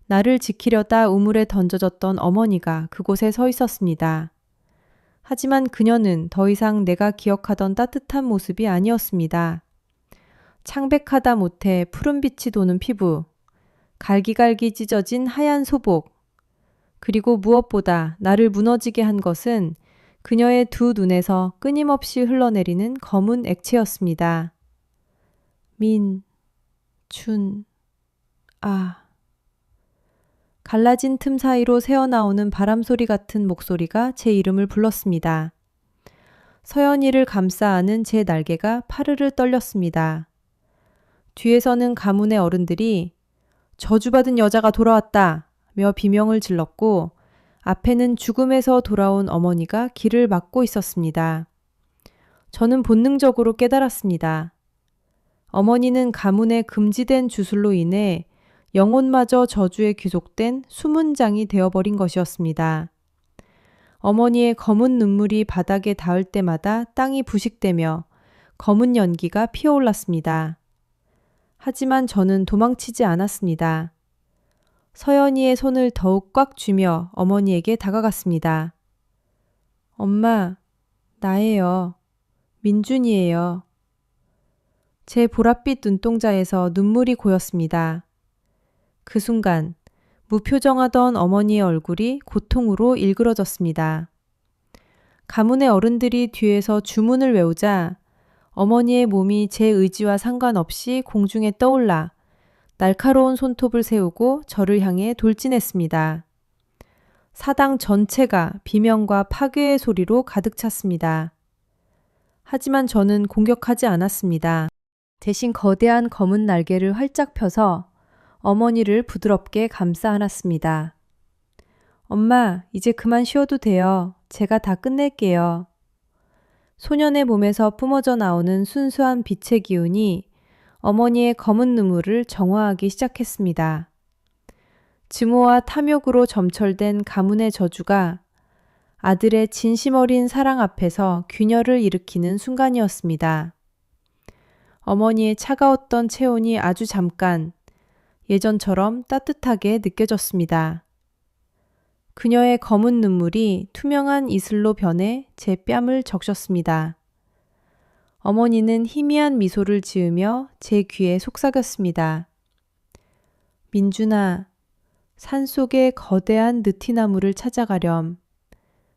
나를 지키려다 우물에 던져졌던 어머니가 그곳에 서 있었습니다. 하지만 그녀는 더 이상 내가 기억하던 따뜻한 모습이 아니었습니다. 창백하다 못해 푸른빛이 도는 피부, 갈기갈기 찢어진 하얀 소복, 그리고 무엇보다 나를 무너지게 한 것은 그녀의 두 눈에서 끊임없이 흘러내리는 검은 액체였습니다. 갈라진 틈 사이로 새어나오는 바람소리 같은 목소리가 제 이름을 불렀습니다. 서연이를 감싸 안은 제 날개가 파르르 떨렸습니다. 뒤에서는 가문의 어른들이 저주받은 여자가 돌아왔다 며 비명을 질렀고 앞에는 죽음에서 돌아온 어머니가 길을 막고 있었습니다. 저는 본능적으로 깨달았습니다. 어머니는 가문의 금지된 주술로 인해 영혼마저 저주에 귀속된 수문장이 되어버린 것이었습니다. 어머니의 검은 눈물이 바닥에 닿을 때마다 땅이 부식되며 검은 연기가 피어올랐습니다. 하지만 저는 도망치지 않았습니다. 서연이의 손을 더욱 꽉 쥐며 어머니에게 다가갔습니다. 엄마, 나예요. 민준이에요. 제 보랏빛 눈동자에서 눈물이 고였습니다. 그 순간 무표정하던 어머니의 얼굴이 고통으로 일그러졌습니다. 가문의 어른들이 뒤에서 주문을 외우자 어머니의 몸이 제 의지와 상관없이 공중에 떠올라 날카로운 손톱을 세우고 저를 향해 돌진했습니다. 사당 전체가 비명과 파괴의 소리로 가득 찼습니다. 하지만 저는 공격하지 않았습니다. 대신 거대한 검은 날개를 활짝 펴서 어머니를 부드럽게 감싸 안았습니다. 엄마, 이제 그만 쉬어도 돼요. 제가 다 끝낼게요. 소년의 몸에서 뿜어져 나오는 순수한 빛의 기운이 어머니의 검은 눈물을 정화하기 시작했습니다. 증오와 탐욕으로 점철된 가문의 저주가 아들의 진심 어린 사랑 앞에서 균열을 일으키는 순간이었습니다. 어머니의 차가웠던 체온이 아주 잠깐 예전처럼 따뜻하게 느껴졌습니다. 그녀의 검은 눈물이 투명한 이슬로 변해 제 뺨을 적셨습니다. 어머니는 희미한 미소를 지으며 제 귀에 속삭였습니다. 민준아, 산속의 거대한 느티나무를 찾아가렴.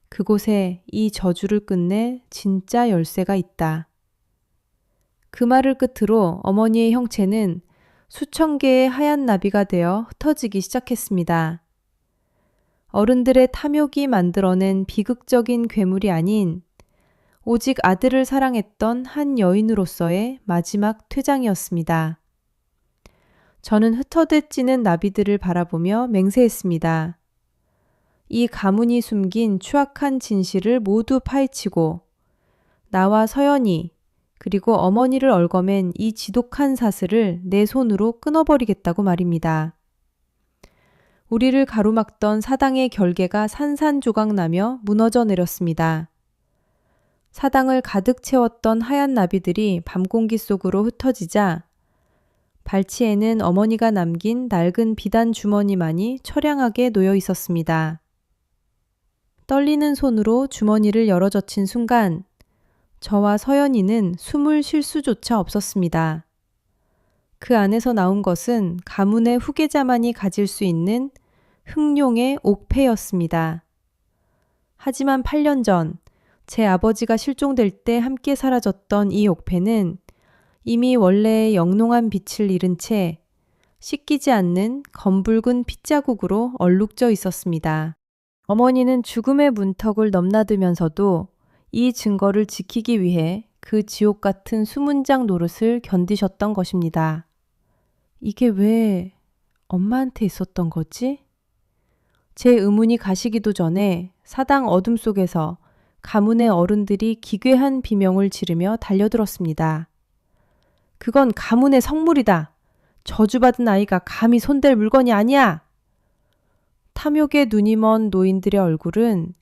그곳에 이 저주를 끝낼 진짜 열쇠가 있다. 그 말을 끝으로 어머니의 형체는 수천 개의 하얀 나비가 되어 흩어지기 시작했습니다. 어른들의 탐욕이 만들어낸 비극적인 괴물이 아닌 오직 아들을 사랑했던 한 여인으로서의 마지막 퇴장이었습니다. 저는 흩어져 찌는 나비들을 바라보며 맹세했습니다. 이 가문이 숨긴 추악한 진실을 모두 파헤치고 나와 서연이 그리고 어머니를 얽어맨 이 지독한 사슬을 내 손으로 끊어버리겠다고 말입니다. 우리를 가로막던 사당의 결계가 산산조각나며 무너져 내렸습니다. 사당을 가득 채웠던 하얀 나비들이 밤공기 속으로 흩어지자 발치에는 어머니가 남긴 낡은 비단 주머니만이 처량하게 놓여 있었습니다. 떨리는 손으로 주머니를 열어젖힌 순간 저와 서연이는 숨을 쉴 수조차 없었습니다. 그 안에서 나온 것은 가문의 후계자만이 가질 수 있는 흑룡의 옥패였습니다. 하지만 8년 전 제 아버지가 실종될 때 함께 사라졌던 이 옥패는 이미 원래의 영롱한 빛을 잃은 채 씻기지 않는 검붉은 핏자국으로 얼룩져 있었습니다. 어머니는 죽음의 문턱을 넘나들면서도 이 증거를 지키기 위해 그 지옥 같은 수문장 노릇을 견디셨던 것입니다. 이게 왜 엄마한테 있었던 거지? 제 의문이 가시기도 전에 사당 어둠 속에서 가문의 어른들이 기괴한 비명을 지르며 달려들었습니다. 그건 가문의 성물이다. 저주받은 아이가 감히 손댈 물건이 아니야. 탐욕에 눈이 먼 노인들의 얼굴은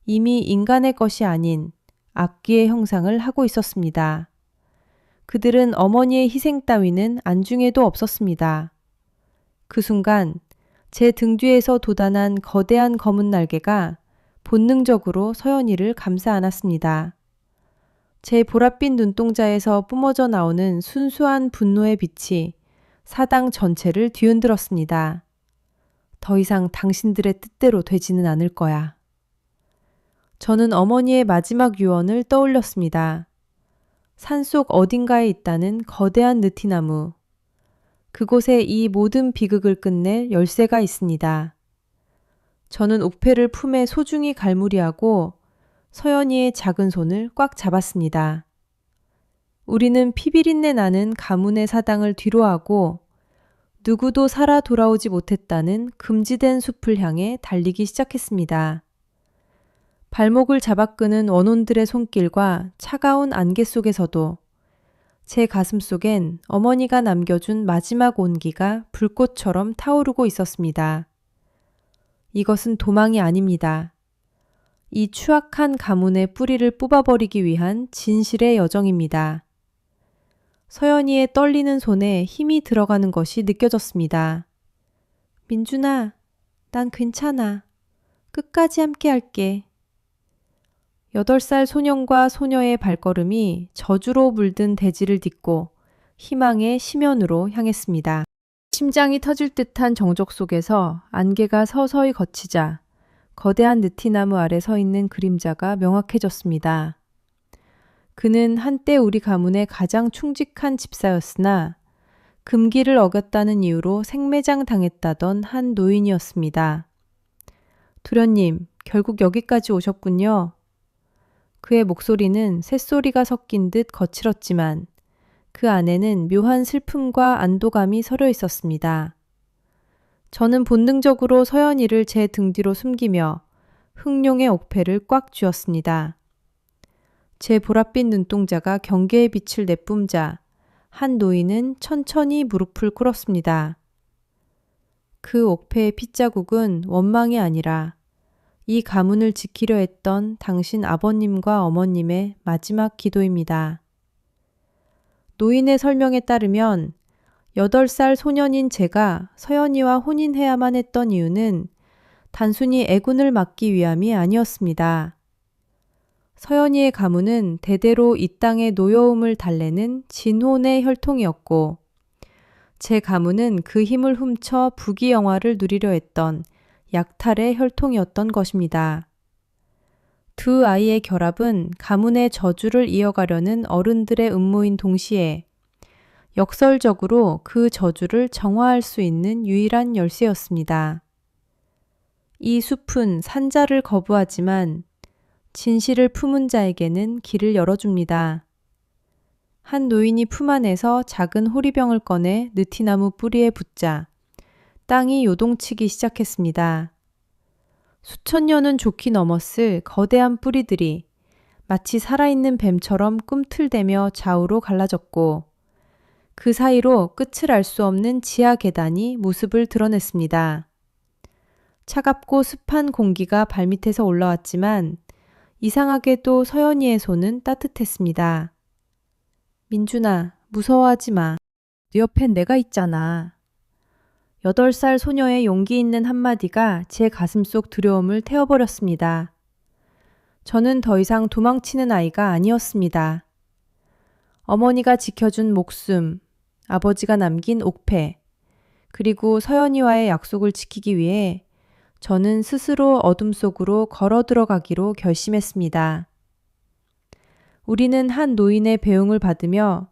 이미 인간의 것이 아닌 악귀의 형상을 하고 있었습니다. 그들은 어머니의 희생 따위는 안중에도 없었습니다. 그 순간 제 등 뒤에서 돋아난 거대한 검은 날개가 본능적으로 서연이를 감싸 안았습니다. 제 보랏빛 눈동자에서 뿜어져 나오는 순수한 분노의 빛이 사당 전체를 뒤흔들었습니다. 더 이상 당신들의 뜻대로 되지는 않을 거야. 저는 어머니의 마지막 유언을 떠올렸습니다. 산속 어딘가에 있다는 거대한 느티나무. 그곳에 이 모든 비극을 끝낼 열쇠가 있습니다. 저는 옥패를 품에 소중히 갈무리하고 서연이의 작은 손을 꽉 잡았습니다. 우리는 피비린내 나는 가문의 사당을 뒤로하고 누구도 살아 돌아오지 못했다는 금지된 숲을 향해 달리기 시작했습니다. 발목을 잡아끄는 원혼들의 손길과 차가운 안개 속에서도 제 가슴 속엔 어머니가 남겨준 마지막 온기가 불꽃처럼 타오르고 있었습니다. 이것은 도망이 아닙니다. 이 추악한 가문의 뿌리를 뽑아버리기 위한 진실의 여정입니다. 서연이의 떨리는 손에 힘이 들어가는 것이 느껴졌습니다. 민준아, 난 괜찮아. 끝까지 함께 할게. 8살 소년과 소녀의 발걸음이 저주로 물든 대지를 딛고 희망의 심연으로 향했습니다. 심장이 터질 듯한 정적 속에서 안개가 서서히 걷히자 거대한 느티나무 아래 서 있는 그림자가 명확해졌습니다. 그는 한때 우리 가문의 가장 충직한 집사였으나 금기를 어겼다는 이유로 생매장 당했다던 한 노인이었습니다. 도련님, 결국 여기까지 오셨군요. 그의 목소리는 쇳소리가 섞인 듯 거칠었지만 그 안에는 묘한 슬픔과 안도감이 서려 있었습니다. 저는 본능적으로 서연이를 제 등 뒤로 숨기며 흑룡의 옥패를 꽉 쥐었습니다. 제 보랏빛 눈동자가 경계의 빛을 내뿜자 한 노인은 천천히 무릎을 꿇었습니다. 그 옥패의 핏자국은 원망이 아니라 이 가문을 지키려 했던 당신 아버님과 어머님의 마지막 기도입니다. 노인의 설명에 따르면 8살 소년인 제가 서연이와 혼인해야만 했던 이유는 단순히 애군을 막기 위함이 아니었습니다. 서연이의 가문은 대대로 이 땅의 노여움을 달래는 진혼의 혈통이었고 제 가문은 그 힘을 훔쳐 부귀영화를 누리려 했던 약탈의 혈통이었던 것입니다. 두 아이의 결합은 가문의 저주를 이어가려는 어른들의 음모인 동시에 역설적으로 그 저주를 정화할 수 있는 유일한 열쇠였습니다. 이 숲은 산자를 거부하지만 진실을 품은 자에게는 길을 열어줍니다. 한 노인이 품 안에서 작은 호리병을 꺼내 느티나무 뿌리에 붓자 땅이 요동치기 시작했습니다. 수천 년은 좋게 넘었을 거대한 뿌리들이 마치 살아있는 뱀처럼 꿈틀대며 좌우로 갈라졌고 그 사이로 끝을 알 수 없는 지하 계단이 모습을 드러냈습니다. 차갑고 습한 공기가 발밑에서 올라왔지만 이상하게도 서연이의 손은 따뜻했습니다. 민준아, 무서워하지 마. 네 옆엔 내가 있잖아. 8살 소녀의 용기 있는 한마디가 제 가슴속 두려움을 태워버렸습니다. 저는 더 이상 도망치는 아이가 아니었습니다. 어머니가 지켜준 목숨, 아버지가 남긴 옥패, 그리고 서연이와의 약속을 지키기 위해 저는 스스로 어둠 속으로 걸어 들어가기로 결심했습니다. 우리는 한 노인의 배웅을 받으며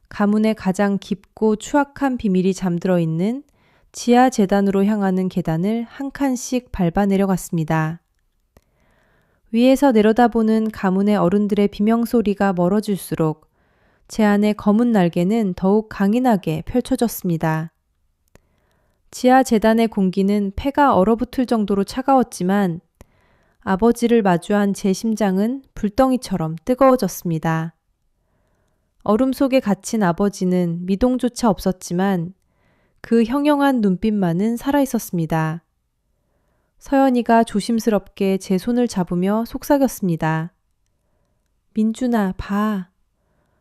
가문의 가장 깊고 추악한 비밀이 잠들어 있는 지하 재단으로 향하는 계단을 한 칸씩 밟아 내려갔습니다. 위에서 내려다보는 가문의 어른들의 비명소리가 멀어질수록 제 안의 검은 날개는 더욱 강인하게 펼쳐졌습니다. 지하 재단의 공기는 폐가 얼어붙을 정도로 차가웠지만 아버지를 마주한 제 심장은 불덩이처럼 뜨거워졌습니다. 얼음 속에 갇힌 아버지는 미동조차 없었지만 그 형형한 눈빛만은 살아있었습니다. 서연이가 조심스럽게 제 손을 잡으며 속삭였습니다. 민준아, 봐.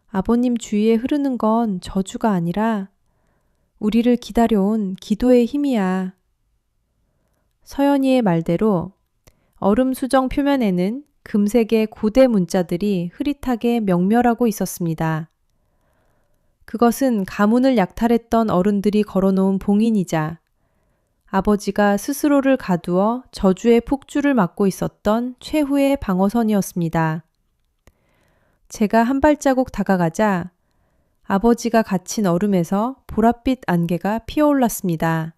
아버님 주위에 흐르는 건 저주가 아니라 우리를 기다려온 기도의 힘이야. 서연이의 말대로 얼음 수정 표면에는 금색의 고대 문자들이 흐릿하게 명멸하고 있었습니다. 그것은 가문을 약탈했던 어른들이 걸어놓은 봉인이자 아버지가 스스로를 가두어 저주의 폭주를 막고 있었던 최후의 방어선이었습니다. 제가 한 발자국 다가가자 아버지가 갇힌 얼음에서 보랏빛 안개가 피어올랐습니다.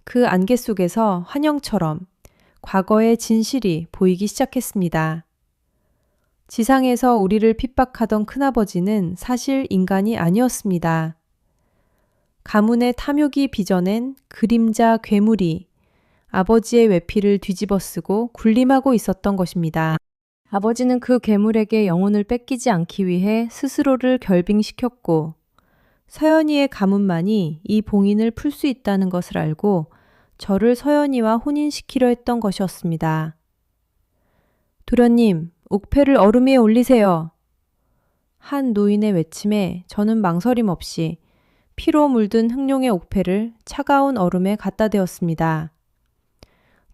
그 안개 속에서 환영처럼 과거의 진실이 보이기 시작했습니다. 지상에서 우리를 핍박하던 큰아버지는 사실 인간이 아니었습니다. 가문의 탐욕이 빚어낸 그림자 괴물이 아버지의 외피를 뒤집어 쓰고 군림하고 있었던 것입니다. 아버지는 그 괴물에게 영혼을 뺏기지 않기 위해 스스로를 결빙시켰고 서연이의 가문만이 이 봉인을 풀 수 있다는 것을 알고 저를 서연이와 혼인시키려 했던 것이었습니다. 도련님, 옥패를 얼음 위에 올리세요. 한 노인의 외침에 저는 망설임 없이 피로 물든 흑룡의 옥패를 차가운 얼음에 갖다 대었습니다.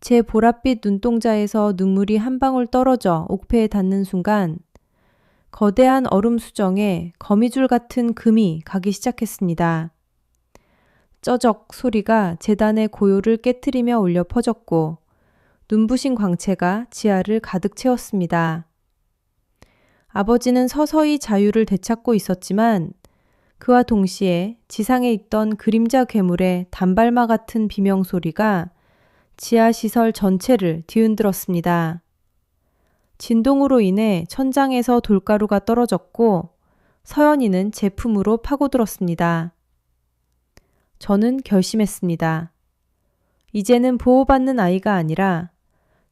제 보랏빛 눈동자에서 눈물이 한 방울 떨어져 옥패에 닿는 순간 거대한 얼음 수정에 거미줄 같은 금이 가기 시작했습니다. 쩌적 소리가 재단의 고요를 깨트리며 울려 퍼졌고 눈부신 광채가 지하를 가득 채웠습니다. 아버지는 서서히 자유를 되찾고 있었지만 그와 동시에 지상에 있던 그림자 괴물의 단발마 같은 비명소리가 지하시설 전체를 뒤흔들었습니다. 진동으로 인해 천장에서 돌가루가 떨어졌고 서연이는 제품으로 파고들었습니다. 저는 결심했습니다. 이제는 보호받는 아이가 아니라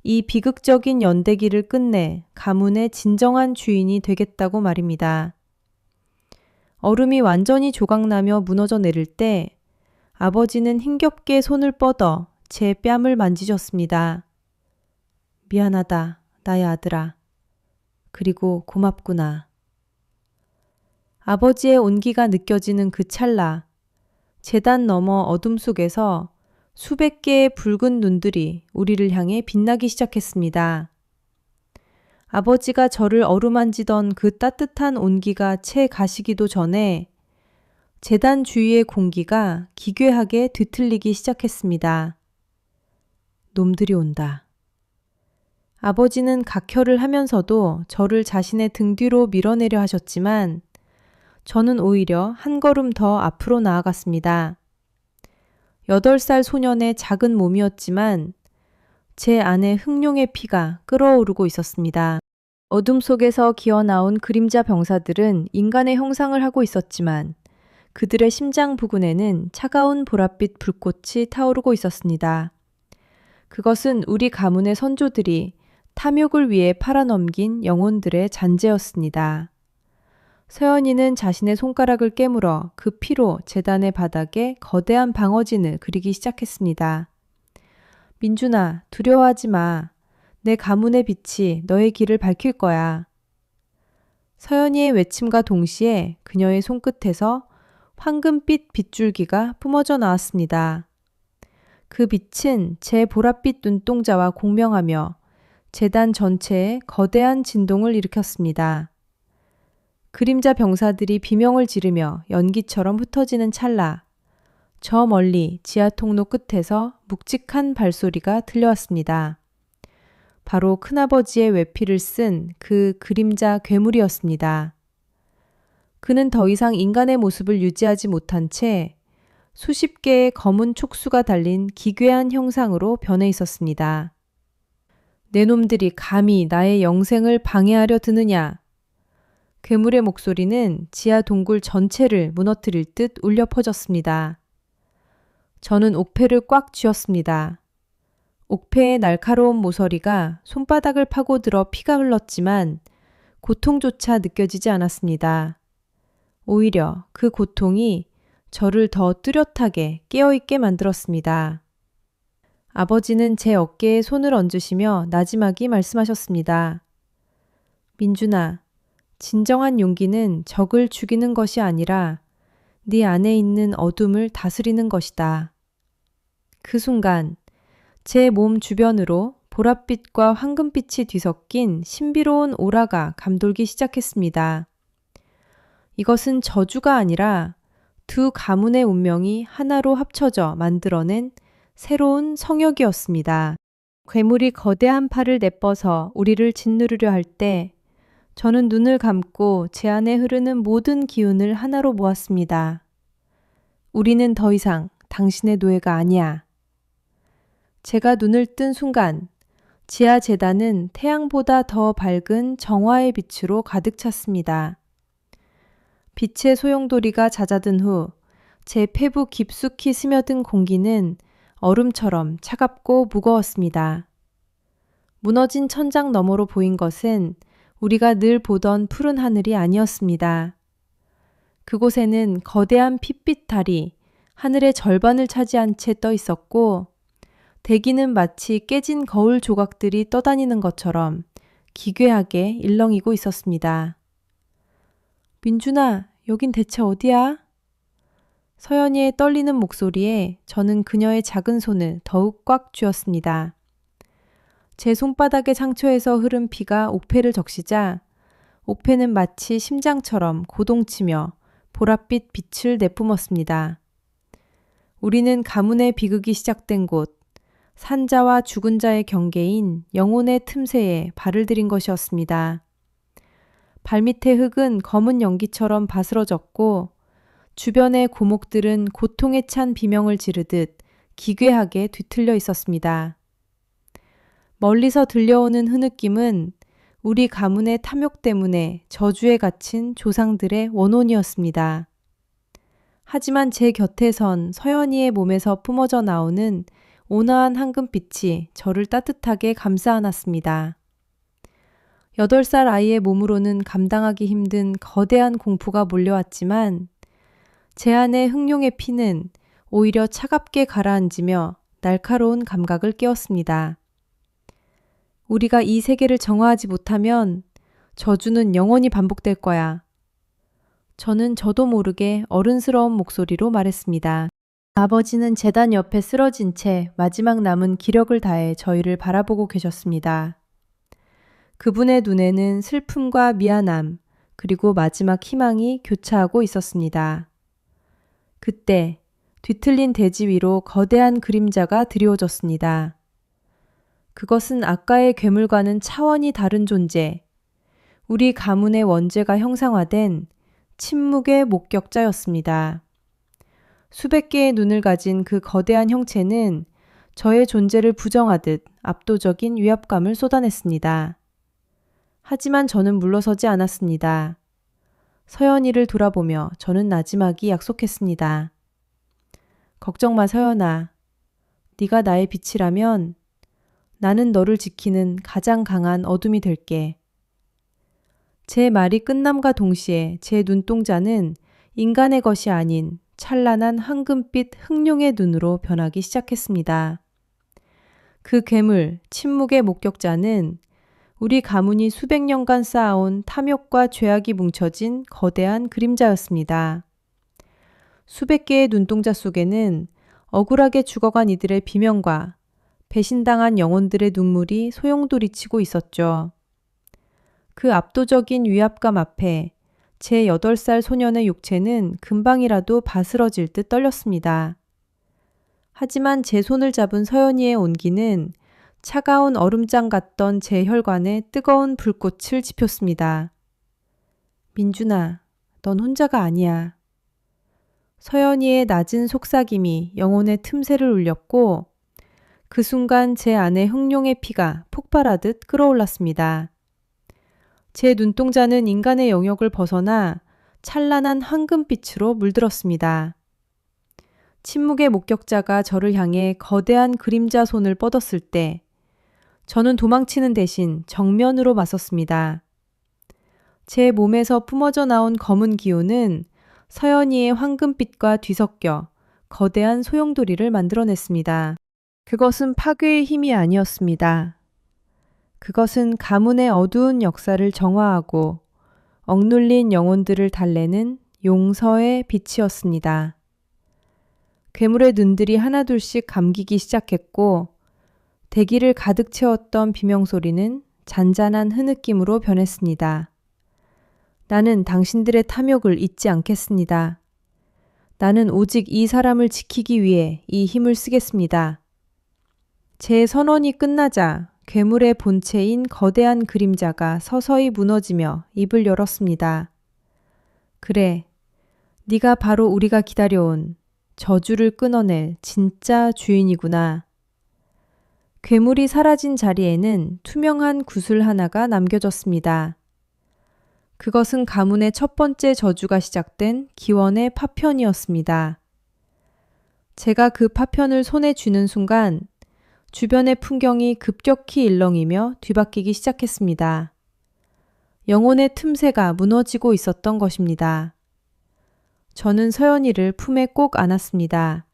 이 비극적인 연대기를 끝내 가문의 진정한 주인이 되겠다고 말입니다. 얼음이 완전히 조각나며 무너져 내릴 때 아버지는 힘겹게 손을 뻗어 제 뺨을 만지셨습니다. 미안하다, 나의 아들아. 그리고 고맙구나. 아버지의 온기가 느껴지는 그 찰나, 재단 너머 어둠 속에서 수백 개의 붉은 눈들이 우리를 향해 빛나기 시작했습니다. 아버지가 저를 어루만지던 그 따뜻한 온기가 채 가시기도 전에 재단 주위의 공기가 기괴하게 뒤틀리기 시작했습니다. 놈들이 온다. 아버지는 각혈을 하면서도 저를 자신의 등 뒤로 밀어내려 하셨지만 저는 오히려 한 걸음 더 앞으로 나아갔습니다. 8살 소년의 작은 몸이었지만 제 안에 흑룡의 피가 끓어오르고 있었습니다. 어둠 속에서 기어나온 그림자 병사들은 인간의 형상을 하고 있었지만 그들의 심장 부근에는 차가운 보랏빛 불꽃이 타오르고 있었습니다. 그것은 우리 가문의 선조들이 탐욕을 위해 팔아넘긴 영혼들의 잔재였습니다. 서연이는 자신의 손가락을 깨물어 그 피로 재단의 바닥에 거대한 방어진을 그리기 시작했습니다. 민준아, 두려워하지 마. 내 가문의 빛이 너의 길을 밝힐 거야. 서연이의 외침과 동시에 그녀의 손끝에서 황금빛 빗줄기가 뿜어져 나왔습니다. 그 빛은 제 보랏빛 눈동자와 공명하며 재단 전체에 거대한 진동을 일으켰습니다. 그림자 병사들이 비명을 지르며 연기처럼 흩어지는 찰나 저 멀리 지하 통로 끝에서 묵직한 발소리가 들려왔습니다. 바로 큰아버지의 외피를 쓴 그 그림자 괴물이었습니다. 그는 더 이상 인간의 모습을 유지하지 못한 채 수십 개의 검은 촉수가 달린 기괴한 형상으로 변해 있었습니다. 내 놈들이 감히 나의 영생을 방해하려 드느냐. 괴물의 목소리는 지하 동굴 전체를 무너뜨릴 듯 울려 퍼졌습니다. 저는 옥패를 꽉 쥐었습니다. 옥패의 날카로운 모서리가 손바닥을 파고들어 피가 흘렀지만 고통조차 느껴지지 않았습니다. 오히려 그 고통이 저를 더 뚜렷하게 깨어있게 만들었습니다. 아버지는 제 어깨에 손을 얹으시며 나지막이 말씀하셨습니다. 민준아, 진정한 용기는 적을 죽이는 것이 아니라 네 안에 있는 어둠을 다스리는 것이다. 그 순간 제 몸 주변으로 보랏빛과 황금빛이 뒤섞인 신비로운 오라가 감돌기 시작했습니다. 이것은 저주가 아니라 두 가문의 운명이 하나로 합쳐져 만들어낸 새로운 성역이었습니다. 괴물이 거대한 팔을 내뻗어 우리를 짓누르려 할 때 저는 눈을 감고 제 안에 흐르는 모든 기운을 하나로 모았습니다. 우리는 더 이상 당신의 노예가 아니야. 제가 눈을 뜬 순간 지하 재단은 태양보다 더 밝은 정화의 빛으로 가득 찼습니다. 빛의 소용돌이가 잦아든 후 제 폐부 깊숙이 스며든 공기는 얼음처럼 차갑고 무거웠습니다. 무너진 천장 너머로 보인 것은 우리가 늘 보던 푸른 하늘이 아니었습니다. 그곳에는 거대한 핏빛 달이 하늘의 절반을 차지한 채 떠 있었고 대기는 마치 깨진 거울 조각들이 떠다니는 것처럼 기괴하게 일렁이고 있었습니다. 민준아, 여긴 대체 어디야? 서연이의 떨리는 목소리에 저는 그녀의 작은 손을 더욱 꽉 쥐었습니다. 제 손바닥의 상처에서 흐른 피가 옥패를 적시자 옥패는 마치 심장처럼 고동치며 보랏빛 빛을 내뿜었습니다. 우리는 가문의 비극이 시작된 곳, 산자와 죽은 자의 경계인 영혼의 틈새에 발을 들인 것이었습니다. 발밑의 흙은 검은 연기처럼 바스러졌고 주변의 고목들은 고통에 찬 비명을 지르듯 기괴하게 뒤틀려 있었습니다. 멀리서 들려오는 흐느낌은 우리 가문의 탐욕 때문에 저주에 갇힌 조상들의 원혼이었습니다. 하지만 제 곁에 선 서연이의 몸에서 뿜어져 나오는 온화한 황금빛이 저를 따뜻하게 감싸 안았습니다. 8살 아이의 몸으로는 감당하기 힘든 거대한 공포가 몰려왔지만 제 안의 흑룡의 피는 오히려 차갑게 가라앉으며 날카로운 감각을 깨웠습니다. 우리가 이 세계를 정화하지 못하면 저주는 영원히 반복될 거야. 저는 저도 모르게 어른스러운 목소리로 말했습니다. 아버지는 제단 옆에 쓰러진 채 마지막 남은 기력을 다해 저희를 바라보고 계셨습니다. 그분의 눈에는 슬픔과 미안함, 그리고 마지막 희망이 교차하고 있었습니다. 그때 뒤틀린 대지 위로 거대한 그림자가 드리워졌습니다. 그것은 아까의 괴물과는 차원이 다른 존재, 우리 가문의 원죄가 형상화된 침묵의 목격자였습니다. 수백 개의 눈을 가진 그 거대한 형체는 저의 존재를 부정하듯 압도적인 위압감을 쏟아냈습니다. 하지만 저는 물러서지 않았습니다. 서연이를 돌아보며 저는 나지막이 약속했습니다. 걱정 마, 서연아. 네가 나의 빛이라면 나는 너를 지키는 가장 강한 어둠이 될게. 제 말이 끝남과 동시에 제 눈동자는 인간의 것이 아닌 찬란한 황금빛 흑룡의 눈으로 변하기 시작했습니다. 그 괴물, 침묵의 목격자는 우리 가문이 수백 년간 쌓아온 탐욕과 죄악이 뭉쳐진 거대한 그림자였습니다. 수백 개의 눈동자 속에는 억울하게 죽어간 이들의 비명과 배신당한 영혼들의 눈물이 소용돌이치고 있었죠. 그 압도적인 위압감 앞에 제 8살 소년의 육체는 금방이라도 바스러질 듯 떨렸습니다. 하지만 제 손을 잡은 서연이의 온기는 차가운 얼음장 같던 제 혈관에 뜨거운 불꽃을 지폈습니다. 민준아, 넌 혼자가 아니야. 서연이의 낮은 속삭임이 영혼의 틈새를 울렸고 그 순간 제 안에 흥룡의 피가 폭발하듯 끓어올랐습니다. 제 눈동자는 인간의 영역을 벗어나 찬란한 황금빛으로 물들었습니다. 침묵의 목격자가 저를 향해 거대한 그림자 손을 뻗었을 때 저는 도망치는 대신 정면으로 맞섰습니다. 제 몸에서 뿜어져 나온 검은 기운은 서연이의 황금빛과 뒤섞여 거대한 소용돌이를 만들어냈습니다. 그것은 파괴의 힘이 아니었습니다. 그것은 가문의 어두운 역사를 정화하고 억눌린 영혼들을 달래는 용서의 빛이었습니다. 괴물의 눈들이 하나둘씩 감기기 시작했고 대기를 가득 채웠던 비명소리는 잔잔한 흐느낌으로 변했습니다. 나는 당신들의 탐욕을 잊지 않겠습니다. 나는 오직 이 사람을 지키기 위해 이 힘을 쓰겠습니다. 제 선언이 끝나자 괴물의 본체인 거대한 그림자가 서서히 무너지며 입을 열었습니다. 그래, 네가 바로 우리가 기다려온 저주를 끊어낼 진짜 주인이구나. 괴물이 사라진 자리에는 투명한 구슬 하나가 남겨졌습니다. 그것은 가문의 첫 번째 저주가 시작된 기원의 파편이었습니다. 제가 그 파편을 손에 쥐는 순간 주변의 풍경이 급격히 일렁이며 뒤바뀌기 시작했습니다. 영혼의 틈새가 무너지고 있었던 것입니다. 저는 서연이를 품에 꼭 안았습니다.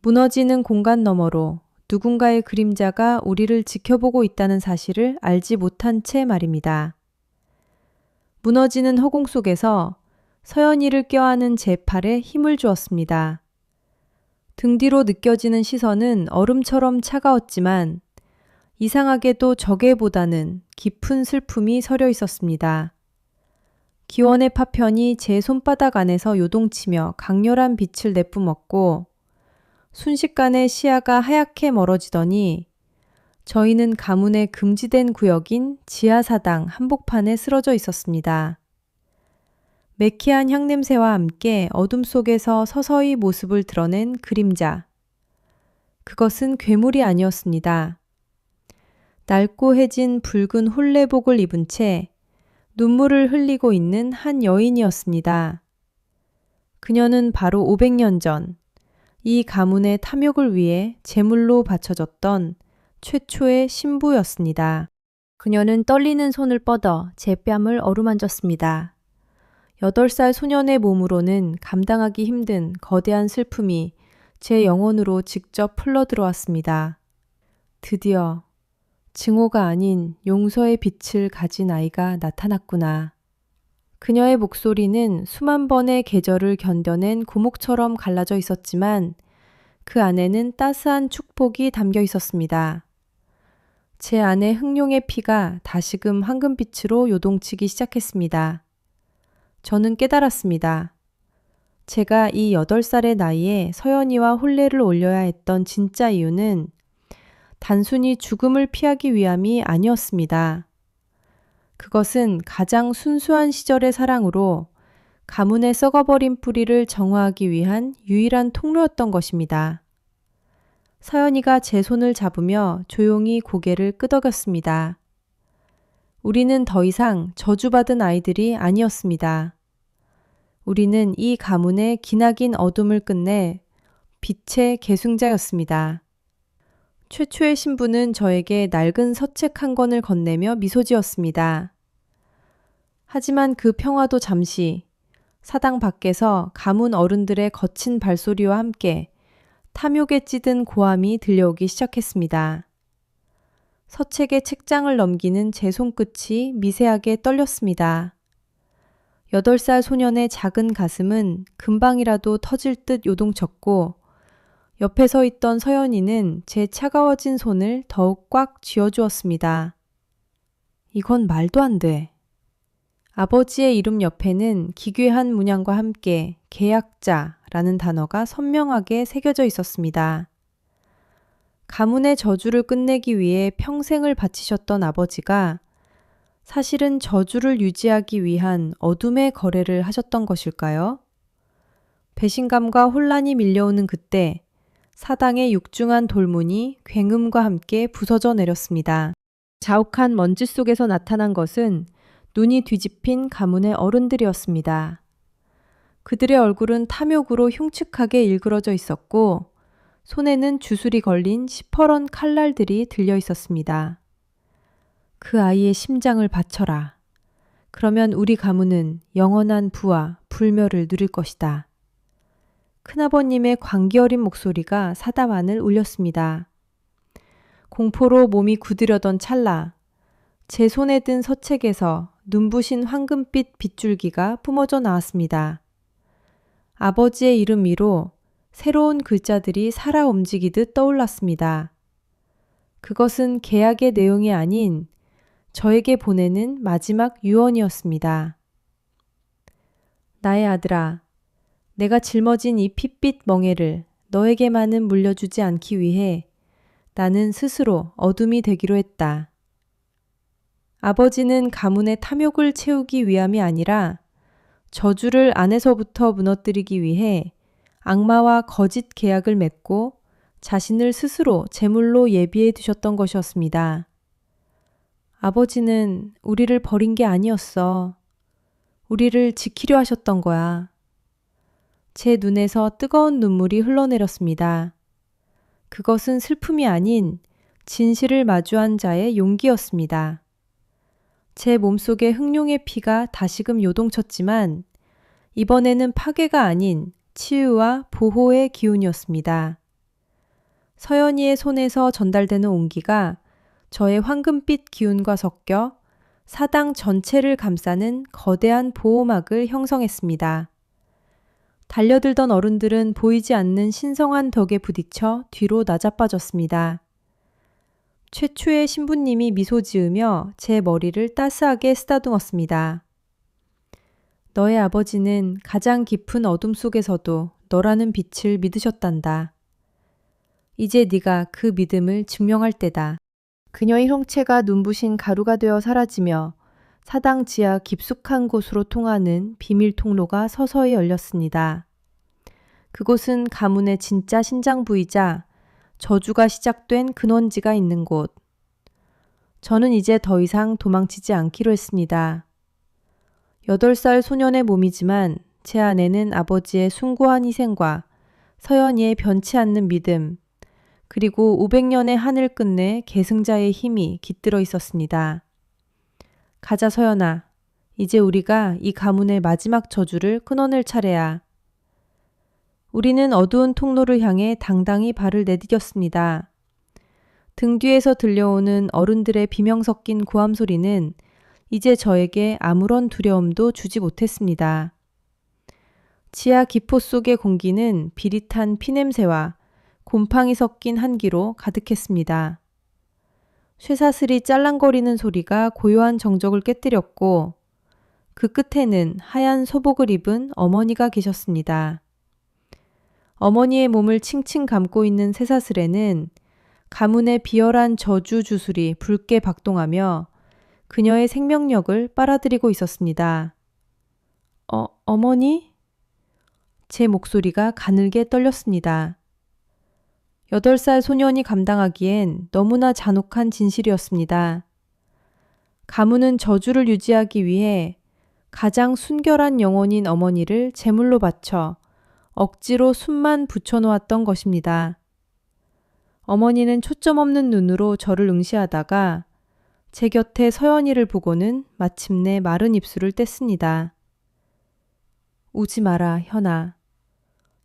무너지는 공간 너머로 누군가의 그림자가 우리를 지켜보고 있다는 사실을 알지 못한 채 말입니다. 무너지는 허공 속에서 서연이를 껴안은 제 팔에 힘을 주었습니다. 등 뒤로 느껴지는 시선은 얼음처럼 차가웠지만 이상하게도 적애보다는 깊은 슬픔이 서려 있었습니다. 기원의 파편이 제 손바닥 안에서 요동치며 강렬한 빛을 내뿜었고 순식간에 시야가 하얗게 멀어지더니 저희는 가문의 금지된 구역인 지하사당 한복판에 쓰러져 있었습니다. 매캐한 향냄새와 함께 어둠 속에서 서서히 모습을 드러낸 그림자. 그것은 괴물이 아니었습니다. 낡고해진 붉은 홀레복을 입은 채 눈물을 흘리고 있는 한 여인이었습니다. 그녀는 바로 500년 전 이 가문의 탐욕을 위해 제물로 바쳐졌던 최초의 신부였습니다. 그녀는 떨리는 손을 뻗어 제 뺨을 어루만졌습니다. 8살 소년의 몸으로는 감당하기 힘든 거대한 슬픔이 제 영혼으로 직접 흘러들어왔습니다. 드디어 증오가 아닌 용서의 빛을 가진 아이가 나타났구나. 그녀의 목소리는 수만 번의 계절을 견뎌낸 고목처럼 갈라져 있었지만 그 안에는 따스한 축복이 담겨 있었습니다. 제 안에 흥룡의 피가 다시금 황금빛으로 요동치기 시작했습니다. 저는 깨달았습니다. 제가 이 8살의 나이에 서연이와 혼례를 올려야 했던 진짜 이유는 단순히 죽음을 피하기 위함이 아니었습니다. 그것은 가장 순수한 시절의 사랑으로 가문의 썩어버린 뿌리를 정화하기 위한 유일한 통로였던 것입니다. 서연이가 제 손을 잡으며 조용히 고개를 끄덕였습니다. 우리는 더 이상 저주받은 아이들이 아니었습니다. 우리는 이 가문의 기나긴 어둠을 끝내 빛의 계승자였습니다. 최초의 신부는 저에게 낡은 서책 한 권을 건네며 미소 지었습니다. 하지만 그 평화도 잠시 사당 밖에서 가문 어른들의 거친 발소리와 함께 탐욕에 찌든 고함이 들려오기 시작했습니다. 서책의 책장을 넘기는 제 손끝이 미세하게 떨렸습니다. 8살 소년의 작은 가슴은 금방이라도 터질 듯 요동쳤고 옆에 서 있던 서연이는 제 차가워진 손을 더욱 꽉 쥐어주었습니다. 이건 말도 안 돼. 아버지의 이름 옆에는 기괴한 문양과 함께 계약자 라는 단어가 선명하게 새겨져 있었습니다. 가문의 저주를 끝내기 위해 평생을 바치셨던 아버지가 사실은 저주를 유지하기 위한 어둠의 거래를 하셨던 것일까요? 배신감과 혼란이 밀려오는 그때 사당의 육중한 돌문이 굉음과 함께 부서져 내렸습니다. 자욱한 먼지 속에서 나타난 것은 눈이 뒤집힌 가문의 어른들이었습니다. 그들의 얼굴은 탐욕으로 흉측하게 일그러져 있었고 손에는 주술이 걸린 시퍼런 칼날들이 들려 있었습니다. 그 아이의 심장을 바쳐라. 그러면 우리 가문은 영원한 부와 불멸을 누릴 것이다. 큰아버님의 광기 어린 목소리가 사담 안을 울렸습니다. 공포로 몸이 굳으려던 찰나 제 손에 든 서책에서 눈부신 황금빛 빗줄기가 뿜어져 나왔습니다. 아버지의 이름 위로 새로운 글자들이 살아 움직이듯 떠올랐습니다. 그것은 계약의 내용이 아닌 저에게 보내는 마지막 유언이었습니다. 나의 아들아, 내가 짊어진 이 핏빛 멍에를 너에게만은 물려주지 않기 위해 나는 스스로 어둠이 되기로 했다. 아버지는 가문의 탐욕을 채우기 위함이 아니라 저주를 안에서부터 무너뜨리기 위해 악마와 거짓 계약을 맺고 자신을 스스로 제물로 예비해 두셨던 것이었습니다. 아버지는 우리를 버린 게 아니었어. 우리를 지키려 하셨던 거야. 제 눈에서 뜨거운 눈물이 흘러내렸습니다. 그것은 슬픔이 아닌 진실을 마주한 자의 용기였습니다. 제 몸속에 흑룡의 피가 다시금 요동쳤지만 이번에는 파괴가 아닌 치유와 보호의 기운이었습니다. 서연이의 손에서 전달되는 온기가 저의 황금빛 기운과 섞여 사당 전체를 감싸는 거대한 보호막을 형성했습니다. 달려들던 어른들은 보이지 않는 신성한 덕에 부딪혀 뒤로 낮아빠졌습니다. 최초의 신부님이 미소 지으며 제 머리를 따스하게 쓰다듬었습니다. 너의 아버지는 가장 깊은 어둠 속에서도 너라는 빛을 믿으셨단다. 이제 네가 그 믿음을 증명할 때다. 그녀의 형체가 눈부신 가루가 되어 사라지며 사당 지하 깊숙한 곳으로 통하는 비밀 통로가 서서히 열렸습니다. 그곳은 가문의 진짜 신장 부이자 저주가 시작된 근원지가 있는 곳. 저는 이제 더 이상 도망치지 않기로 했습니다. 8살 소년의 몸이지만 제 안에는 아버지의 숭고한 희생과 서연이의 변치 않는 믿음, 그리고 500년의 하늘 끝내 계승자의 힘이 깃들어 있었습니다. 가자 서연아, 이제 우리가 이 가문의 마지막 저주를 끊어낼 차례야. 우리는 어두운 통로를 향해 당당히 발을 내디뎠습니다. 등 뒤에서 들려오는 어른들의 비명 섞인 고함 소리는 이제 저에게 아무런 두려움도 주지 못했습니다. 지하 기포 속의 공기는 비릿한 피냄새와 곰팡이 섞인 한기로 가득했습니다. 쇠사슬이 짤랑거리는 소리가 고요한 정적을 깨뜨렸고 그 끝에는 하얀 소복을 입은 어머니가 계셨습니다. 어머니의 몸을 칭칭 감고 있는 쇠사슬에는 가문의 비열한 저주 주술이 붉게 박동하며 그녀의 생명력을 빨아들이고 있었습니다. 어머니? 제 목소리가 가늘게 떨렸습니다. 8살 소년이 감당하기엔 너무나 잔혹한 진실이었습니다. 가문은 저주를 유지하기 위해 가장 순결한 영혼인 어머니를 제물로 바쳐 억지로 숨만 붙여놓았던 것입니다. 어머니는 초점 없는 눈으로 저를 응시하다가 제 곁에 서연이를 보고는 마침내 마른 입술을 뗐습니다. 우지 마라, 현아.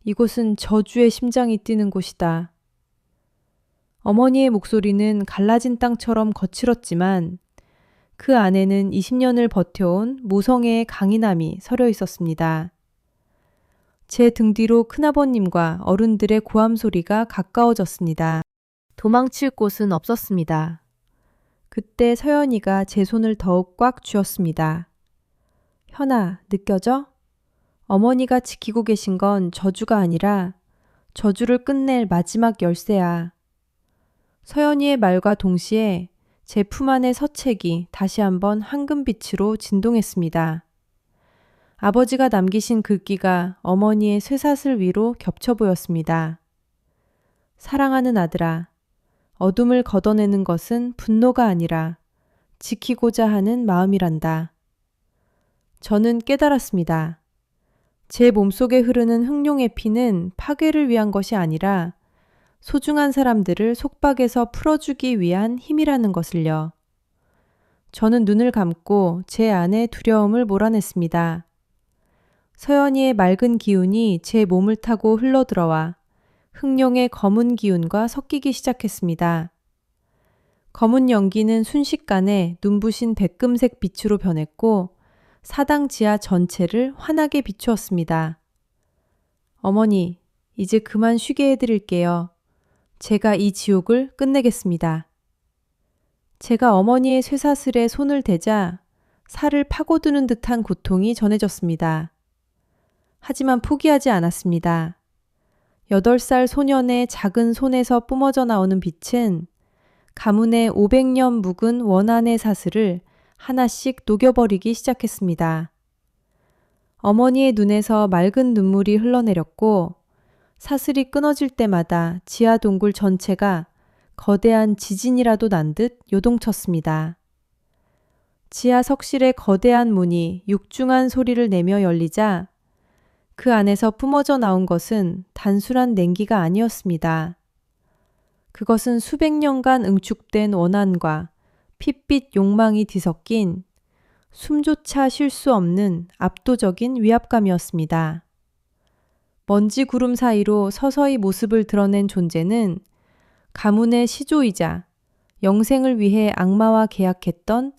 이곳은 저주의 심장이 뛰는 곳이다. 어머니의 목소리는 갈라진 땅처럼 거칠었지만 그 안에는 20년을 버텨온 모성애의 강인함이 서려 있었습니다. 제 등 뒤로 큰아버님과 어른들의 고함 소리가 가까워졌습니다. 도망칠 곳은 없었습니다. 그때 서연이가 제 손을 더욱 꽉 쥐었습니다. 현아, 느껴져? 어머니가 지키고 계신 건 저주가 아니라 저주를 끝낼 마지막 열쇠야. 서연이의 말과 동시에 제 품 안의 서책이 다시 한번 황금빛으로 진동했습니다. 아버지가 남기신 글귀가 어머니의 쇠사슬 위로 겹쳐 보였습니다. 사랑하는 아들아, 어둠을 걷어내는 것은 분노가 아니라 지키고자 하는 마음이란다. 저는 깨달았습니다. 제 몸속에 흐르는 흑룡의 피는 파괴를 위한 것이 아니라 소중한 사람들을 속박에서 풀어주기 위한 힘이라는 것을요. 저는 눈을 감고 제 안에 두려움을 몰아냈습니다. 서연이의 맑은 기운이 제 몸을 타고 흘러들어와 흑룡의 검은 기운과 섞이기 시작했습니다. 검은 연기는 순식간에 눈부신 백금색 빛으로 변했고 사당 지하 전체를 환하게 비추었습니다. 어머니, 이제 그만 쉬게 해드릴게요. 제가 이 지옥을 끝내겠습니다. 제가 어머니의 쇠사슬에 손을 대자 살을 파고드는 듯한 고통이 전해졌습니다. 하지만 포기하지 않았습니다. 8살 소년의 작은 손에서 뿜어져 나오는 빛은 가문의 500년 묵은 원한의 사슬을 하나씩 녹여버리기 시작했습니다. 어머니의 눈에서 맑은 눈물이 흘러내렸고 사슬이 끊어질 때마다 지하 동굴 전체가 거대한 지진이라도 난 듯 요동쳤습니다. 지하 석실의 거대한 문이 육중한 소리를 내며 열리자 그 안에서 뿜어져 나온 것은 단순한 냉기가 아니었습니다. 그것은 수백 년간 응축된 원한과 핏빛 욕망이 뒤섞인 숨조차 쉴 수 없는 압도적인 위압감이었습니다. 먼지 구름 사이로 서서히 모습을 드러낸 존재는 가문의 시조이자 영생을 위해 악마와 계약했던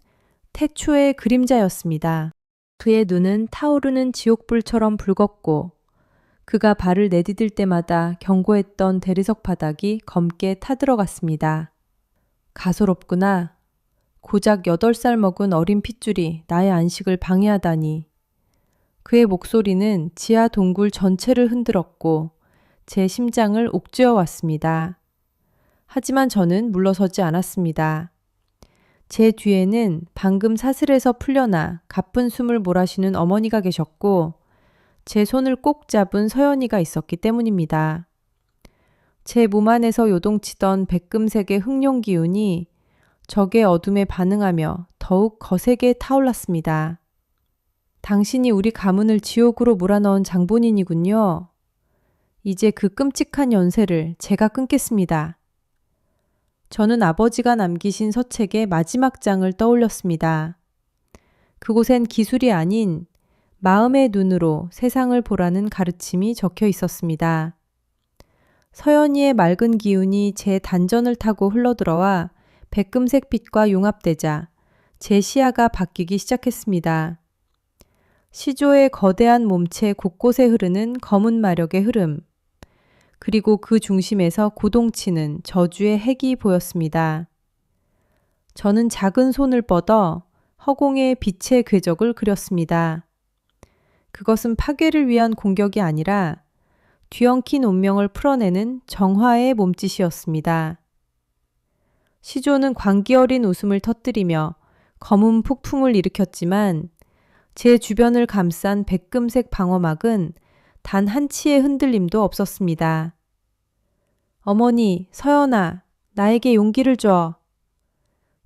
태초의 그림자였습니다. 그의 눈은 타오르는 지옥불처럼 붉었고 그가 발을 내디딜 때마다 경고했던 대리석 바닥이 검게 타들어갔습니다. 가소롭구나. 고작 8살 먹은 어린 핏줄이 나의 안식을 방해하다니. 그의 목소리는 지하 동굴 전체를 흔들었고 제 심장을 옥죄어 왔습니다. 하지만 저는 물러서지 않았습니다. 제 뒤에는 방금 사슬에서 풀려나 가쁜 숨을 몰아쉬는 어머니가 계셨고 제 손을 꼭 잡은 서연이가 있었기 때문입니다. 제 몸 안에서 요동치던 백금색의 흑룡 기운이 적의 어둠에 반응하며 더욱 거세게 타올랐습니다. 당신이 우리 가문을 지옥으로 몰아넣은 장본인이군요. 이제 그 끔찍한 연쇄를 제가 끊겠습니다. 저는 아버지가 남기신 서책의 마지막 장을 떠올렸습니다. 그곳엔 기술이 아닌 마음의 눈으로 세상을 보라는 가르침이 적혀 있었습니다. 서연이의 맑은 기운이 제 단전을 타고 흘러들어와 백금색 빛과 융합되자 제 시야가 바뀌기 시작했습니다. 시조의 거대한 몸체 곳곳에 흐르는 검은 마력의 흐름, 그리고 그 중심에서 고동치는 저주의 핵이 보였습니다. 저는 작은 손을 뻗어 허공에 빛의 궤적을 그렸습니다. 그것은 파괴를 위한 공격이 아니라 뒤엉킨 운명을 풀어내는 정화의 몸짓이었습니다. 시조는 광기 어린 웃음을 터뜨리며 검은 폭풍을 일으켰지만 제 주변을 감싼 백금색 방어막은 단 한 치의 흔들림도 없었습니다. 어머니, 서연아, 나에게 용기를 줘.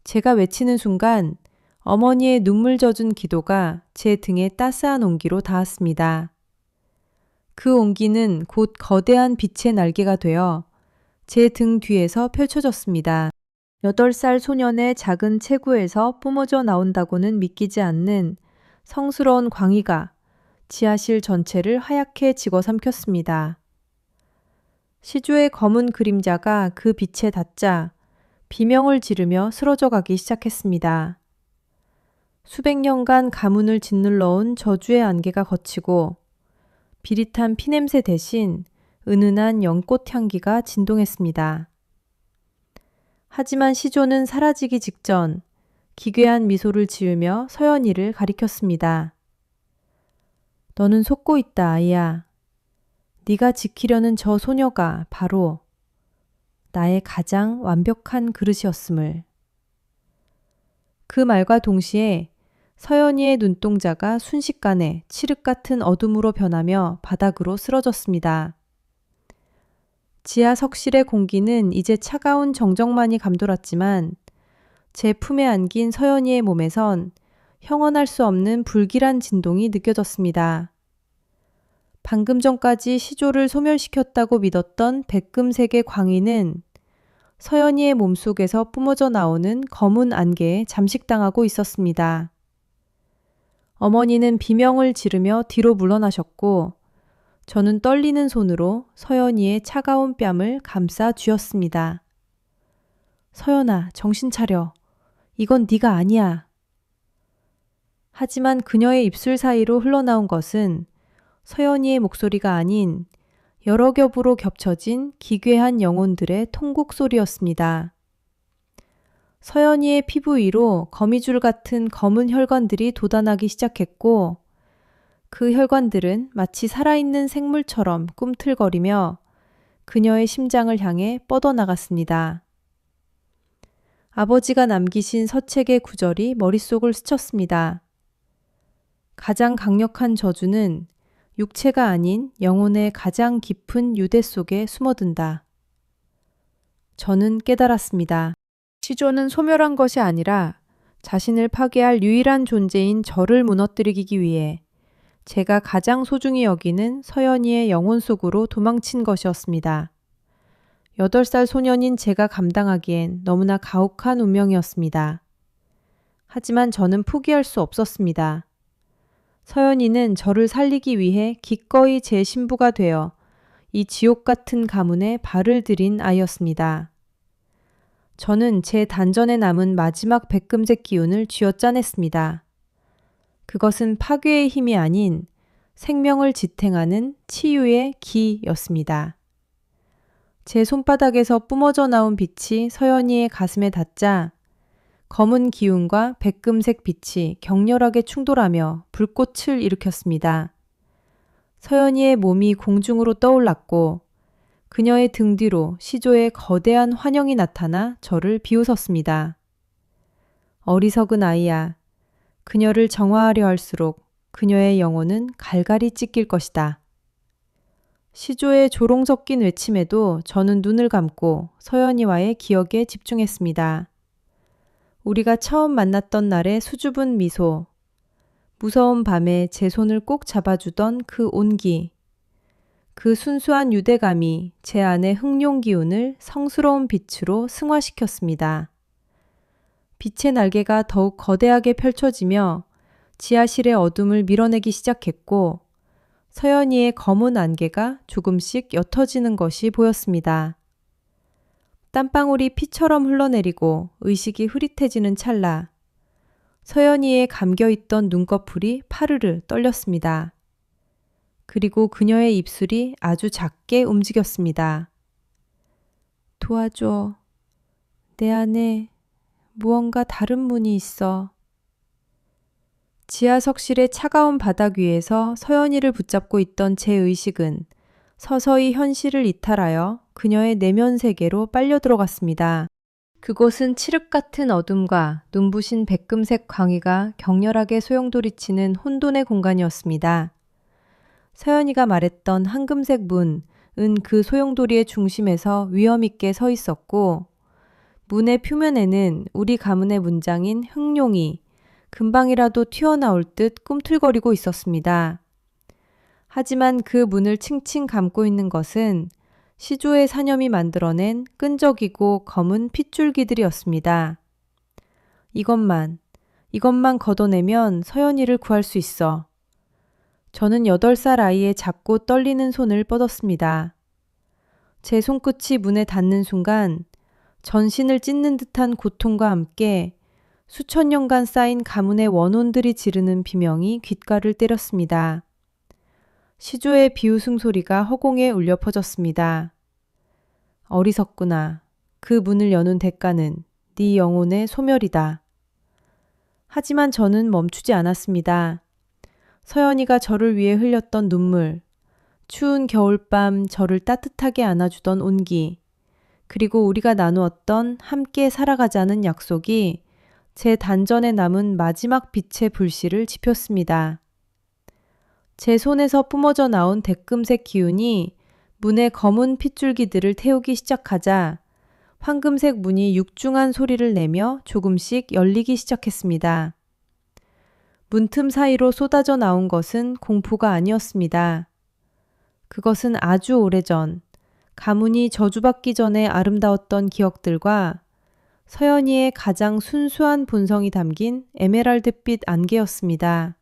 제가 외치는 순간 어머니의 눈물 젖은 기도가 제 등에 따스한 온기로 닿았습니다. 그 온기는 곧 거대한 빛의 날개가 되어 제 등 뒤에서 펼쳐졌습니다. 8살 소년의 작은 체구에서 뿜어져 나온다고는 믿기지 않는 성스러운 광의가 지하실 전체를 하얗게 집어삼켰습니다. 시조의 검은 그림자가 그 빛에 닿자 비명을 지르며 쓰러져 가기 시작했습니다. 수백 년간 가문을 짓눌러온 저주의 안개가 걷히고 비릿한 피냄새 대신 은은한 연꽃 향기가 진동했습니다. 하지만 시조는 사라지기 직전 기괴한 미소를 지으며 서연이를 가리켰습니다. 너는 속고 있다, 아이야. 네가 지키려는 저 소녀가 바로 나의 가장 완벽한 그릇이었음을. 그 말과 동시에 서연이의 눈동자가 순식간에 칠흑 같은 어둠으로 변하며 바닥으로 쓰러졌습니다. 지하 석실의 공기는 이제 차가운 정적만이 감돌았지만 제 품에 안긴 서연이의 몸에선 형언할 수 없는 불길한 진동이 느껴졌습니다. 방금 전까지 시조를 소멸시켰다고 믿었던 백금색의 광희는 서연이의 몸속에서 뿜어져 나오는 검은 안개에 잠식당하고 있었습니다. 어머니는 비명을 지르며 뒤로 물러나셨고 저는 떨리는 손으로 서연이의 차가운 뺨을 감싸 쥐었습니다. 서연아, 정신 차려. 이건 네가 아니야. 하지만 그녀의 입술 사이로 흘러나온 것은 서연이의 목소리가 아닌 여러 겹으로 겹쳐진 기괴한 영혼들의 통곡 소리였습니다. 서연이의 피부 위로 거미줄 같은 검은 혈관들이 돋아나기 시작했고 그 혈관들은 마치 살아있는 생물처럼 꿈틀거리며 그녀의 심장을 향해 뻗어나갔습니다. 아버지가 남기신 서책의 구절이 머릿속을 스쳤습니다. 가장 강력한 저주는 육체가 아닌 영혼의 가장 깊은 유대 속에 숨어든다. 저는 깨달았습니다. 시조는 소멸한 것이 아니라 자신을 파괴할 유일한 존재인 저를 무너뜨리기 위해 제가 가장 소중히 여기는 서연이의 영혼 속으로 도망친 것이었습니다. 8살 소년인 제가 감당하기엔 너무나 가혹한 운명이었습니다. 하지만 저는 포기할 수 없었습니다. 서연이는 저를 살리기 위해 기꺼이 제 신부가 되어 이 지옥 같은 가문에 발을 들인 아이였습니다. 저는 제 단전에 남은 마지막 백금색 기운을 쥐어짜냈습니다. 그것은 파괴의 힘이 아닌 생명을 지탱하는 치유의 기였습니다. 제 손바닥에서 뿜어져 나온 빛이 서연이의 가슴에 닿자 검은 기운과 백금색 빛이 격렬하게 충돌하며 불꽃을 일으켰습니다. 서연이의 몸이 공중으로 떠올랐고 그녀의 등 뒤로 시조의 거대한 환영이 나타나 저를 비웃었습니다. 어리석은 아이야. 그녀를 정화하려 할수록 그녀의 영혼은 갈갈이 찢길 것이다. 시조의 조롱 섞인 외침에도 저는 눈을 감고 서연이와의 기억에 집중했습니다. 우리가 처음 만났던 날의 수줍은 미소, 무서운 밤에 제 손을 꼭 잡아주던 그 온기, 그 순수한 유대감이 제 안의 흥룡 기운을 성스러운 빛으로 승화시켰습니다. 빛의 날개가 더욱 거대하게 펼쳐지며 지하실의 어둠을 밀어내기 시작했고 서연이의 검은 안개가 조금씩 옅어지는 것이 보였습니다. 땀방울이 피처럼 흘러내리고 의식이 흐릿해지는 찰나 서연이의 감겨있던 눈꺼풀이 파르르 떨렸습니다. 그리고 그녀의 입술이 아주 작게 움직였습니다. 도와줘. 내 안에 무언가 다른 문이 있어. 지하석실의 차가운 바닥 위에서 서연이를 붙잡고 있던 제 의식은 서서히 현실을 이탈하여 그녀의 내면 세계로 빨려 들어갔습니다. 그곳은 칠흑 같은 어둠과 눈부신 백금색 광희가 격렬하게 소용돌이치는 혼돈의 공간이었습니다. 서연이가 말했던 황금색 문은 그 소용돌이의 중심에서 위험 있게 서 있었고 문의 표면에는 우리 가문의 문장인 흥룡이 금방이라도 튀어나올 듯 꿈틀거리고 있었습니다. 하지만 그 문을 칭칭 감고 있는 것은 시조의 사념이 만들어낸 끈적이고 검은 핏줄기들이었습니다. 이것만 걷어내면 서연이를 구할 수 있어. 저는 8살 아이의 작고 떨리는 손을 뻗었습니다. 제 손끝이 문에 닿는 순간 전신을 찢는 듯한 고통과 함께 수천 년간 쌓인 가문의 원혼들이 지르는 비명이 귓가를 때렸습니다. 시조의 비웃음 소리가 허공에 울려 퍼졌습니다. 어리석구나. 그 문을 여는 대가는 네 영혼의 소멸이다. 하지만 저는 멈추지 않았습니다. 서연이가 저를 위해 흘렸던 눈물, 추운 겨울밤 저를 따뜻하게 안아주던 온기, 그리고 우리가 나누었던 함께 살아가자는 약속이 제 단전에 남은 마지막 빛의 불씨를 지폈습니다. 제 손에서 뿜어져 나온 대금색 기운이 문의 검은 핏줄기들을 태우기 시작하자 황금색 문이 육중한 소리를 내며 조금씩 열리기 시작했습니다. 문틈 사이로 쏟아져 나온 것은 공포가 아니었습니다. 그것은 아주 오래전, 가문이 저주받기 전에 아름다웠던 기억들과 서연이의 가장 순수한 본성이 담긴 에메랄드빛 안개였습니다.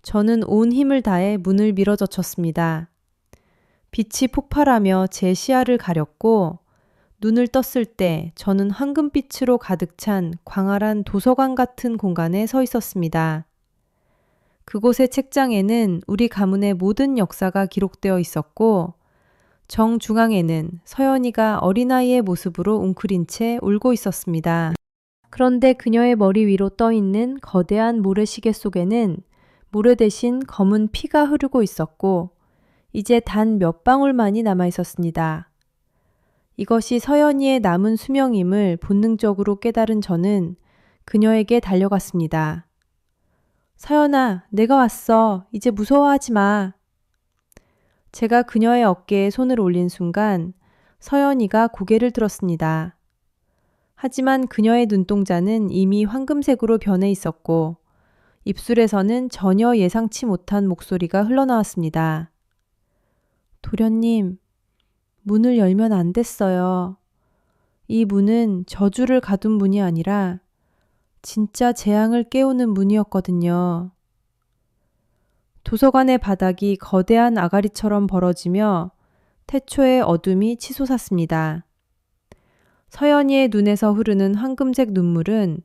저는 온 힘을 다해 문을 밀어젖혔습니다. 빛이 폭발하며 제 시야를 가렸고 눈을 떴을 때 저는 황금빛으로 가득 찬 광활한 도서관 같은 공간에 서 있었습니다. 그곳의 책장에는 우리 가문의 모든 역사가 기록되어 있었고 정중앙에는 서연이가 어린아이의 모습으로 웅크린 채 울고 있었습니다. 그런데 그녀의 머리 위로 떠 있는 거대한 모래시계 속에는 모래 대신 검은 피가 흐르고 있었고 이제 단 몇 방울만이 남아 있었습니다. 이것이 서연이의 남은 수명임을 본능적으로 깨달은 저는 그녀에게 달려갔습니다. 서연아, 내가 왔어. 이제 무서워하지 마. 제가 그녀의 어깨에 손을 올린 순간 서연이가 고개를 들었습니다. 하지만 그녀의 눈동자는 이미 황금색으로 변해 있었고 입술에서는 전혀 예상치 못한 목소리가 흘러나왔습니다. 도련님, 문을 열면 안 됐어요. 이 문은 저주를 가둔 문이 아니라 진짜 재앙을 깨우는 문이었거든요. 도서관의 바닥이 거대한 아가리처럼 벌어지며 태초의 어둠이 치솟았습니다. 서연이의 눈에서 흐르는 황금색 눈물은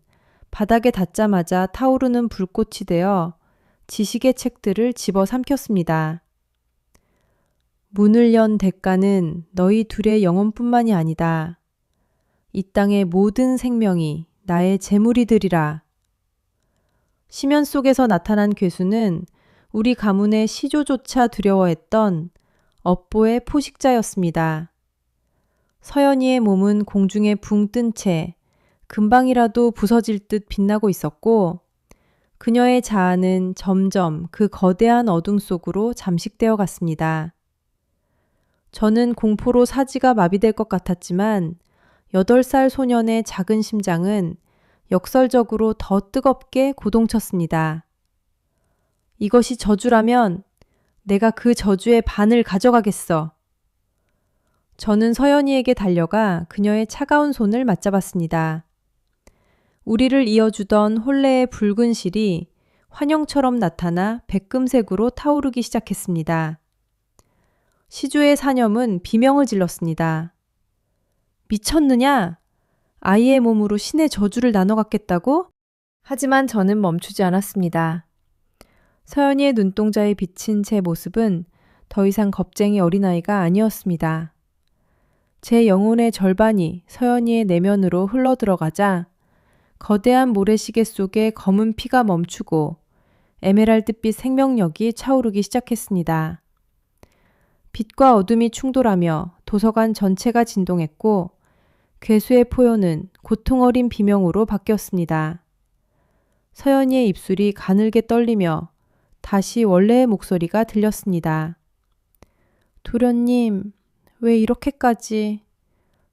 바닥에 닿자마자 타오르는 불꽃이 되어 지식의 책들을 집어삼켰습니다. 문을 연 대가는 너희 둘의 영혼뿐만이 아니다. 이 땅의 모든 생명이 나의 재물이 되리라. 시면 속에서 나타난 괴수는 우리 가문의 시조조차 두려워했던 업보의 포식자였습니다. 서연이의 몸은 공중에 붕 뜬 채 금방이라도 부서질 듯 빛나고 있었고 그녀의 자아는 점점 그 거대한 어둠 속으로 잠식되어 갔습니다. 저는 공포로 사지가 마비될 것 같았지만 8살 소년의 작은 심장은 역설적으로 더 뜨겁게 고동쳤습니다. 이것이 저주라면 내가 그 저주의 반을 가져가겠어. 저는 서연이에게 달려가 그녀의 차가운 손을 맞잡았습니다. 우리를 이어주던 혼례의 붉은 실이 환영처럼 나타나 백금색으로 타오르기 시작했습니다. 시주의 사념은 비명을 질렀습니다. 미쳤느냐? 아이의 몸으로 신의 저주를 나눠 갖겠다고? 하지만 저는 멈추지 않았습니다. 서연이의 눈동자에 비친 제 모습은 더 이상 겁쟁이 어린아이가 아니었습니다. 제 영혼의 절반이 서연이의 내면으로 흘러들어가자 거대한 모래시계 속에 검은 피가 멈추고 에메랄드빛 생명력이 차오르기 시작했습니다. 빛과 어둠이 충돌하며 도서관 전체가 진동했고 괴수의 포효는 고통 어린 비명으로 바뀌었습니다. 서연이의 입술이 가늘게 떨리며 다시 원래의 목소리가 들렸습니다. 도련님, 왜 이렇게까지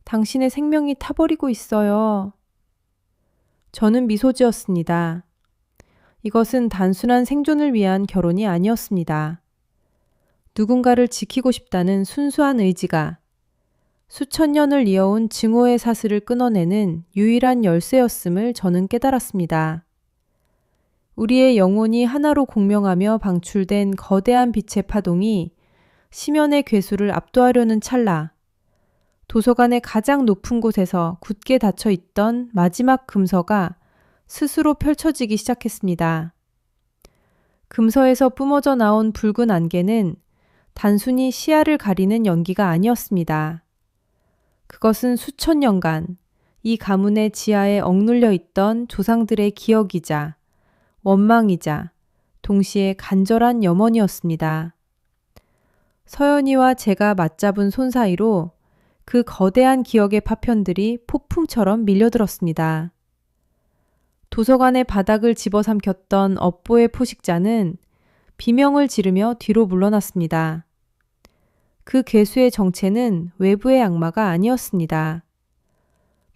당신의 생명이 타버리고 있어요. 저는 미소 지었습니다. 이것은 단순한 생존을 위한 결혼이 아니었습니다. 누군가를 지키고 싶다는 순수한 의지가 수천 년을 이어온 증오의 사슬을 끊어내는 유일한 열쇠였음을 저는 깨달았습니다. 우리의 영혼이 하나로 공명하며 방출된 거대한 빛의 파동이 심연의 괴수를 압도하려는 찰나 도서관의 가장 높은 곳에서 굳게 닫혀 있던 마지막 금서가 스스로 펼쳐지기 시작했습니다. 금서에서 뿜어져 나온 붉은 안개는 단순히 시야를 가리는 연기가 아니었습니다. 그것은 수천 년간 이 가문의 지하에 억눌려 있던 조상들의 기억이자 원망이자 동시에 간절한 염원이었습니다. 서연이와 제가 맞잡은 손 사이로 그 거대한 기억의 파편들이 폭풍처럼 밀려들었습니다. 도서관의 바닥을 집어삼켰던 업보의 포식자는 비명을 지르며 뒤로 물러났습니다. 그 괴수의 정체는 외부의 악마가 아니었습니다.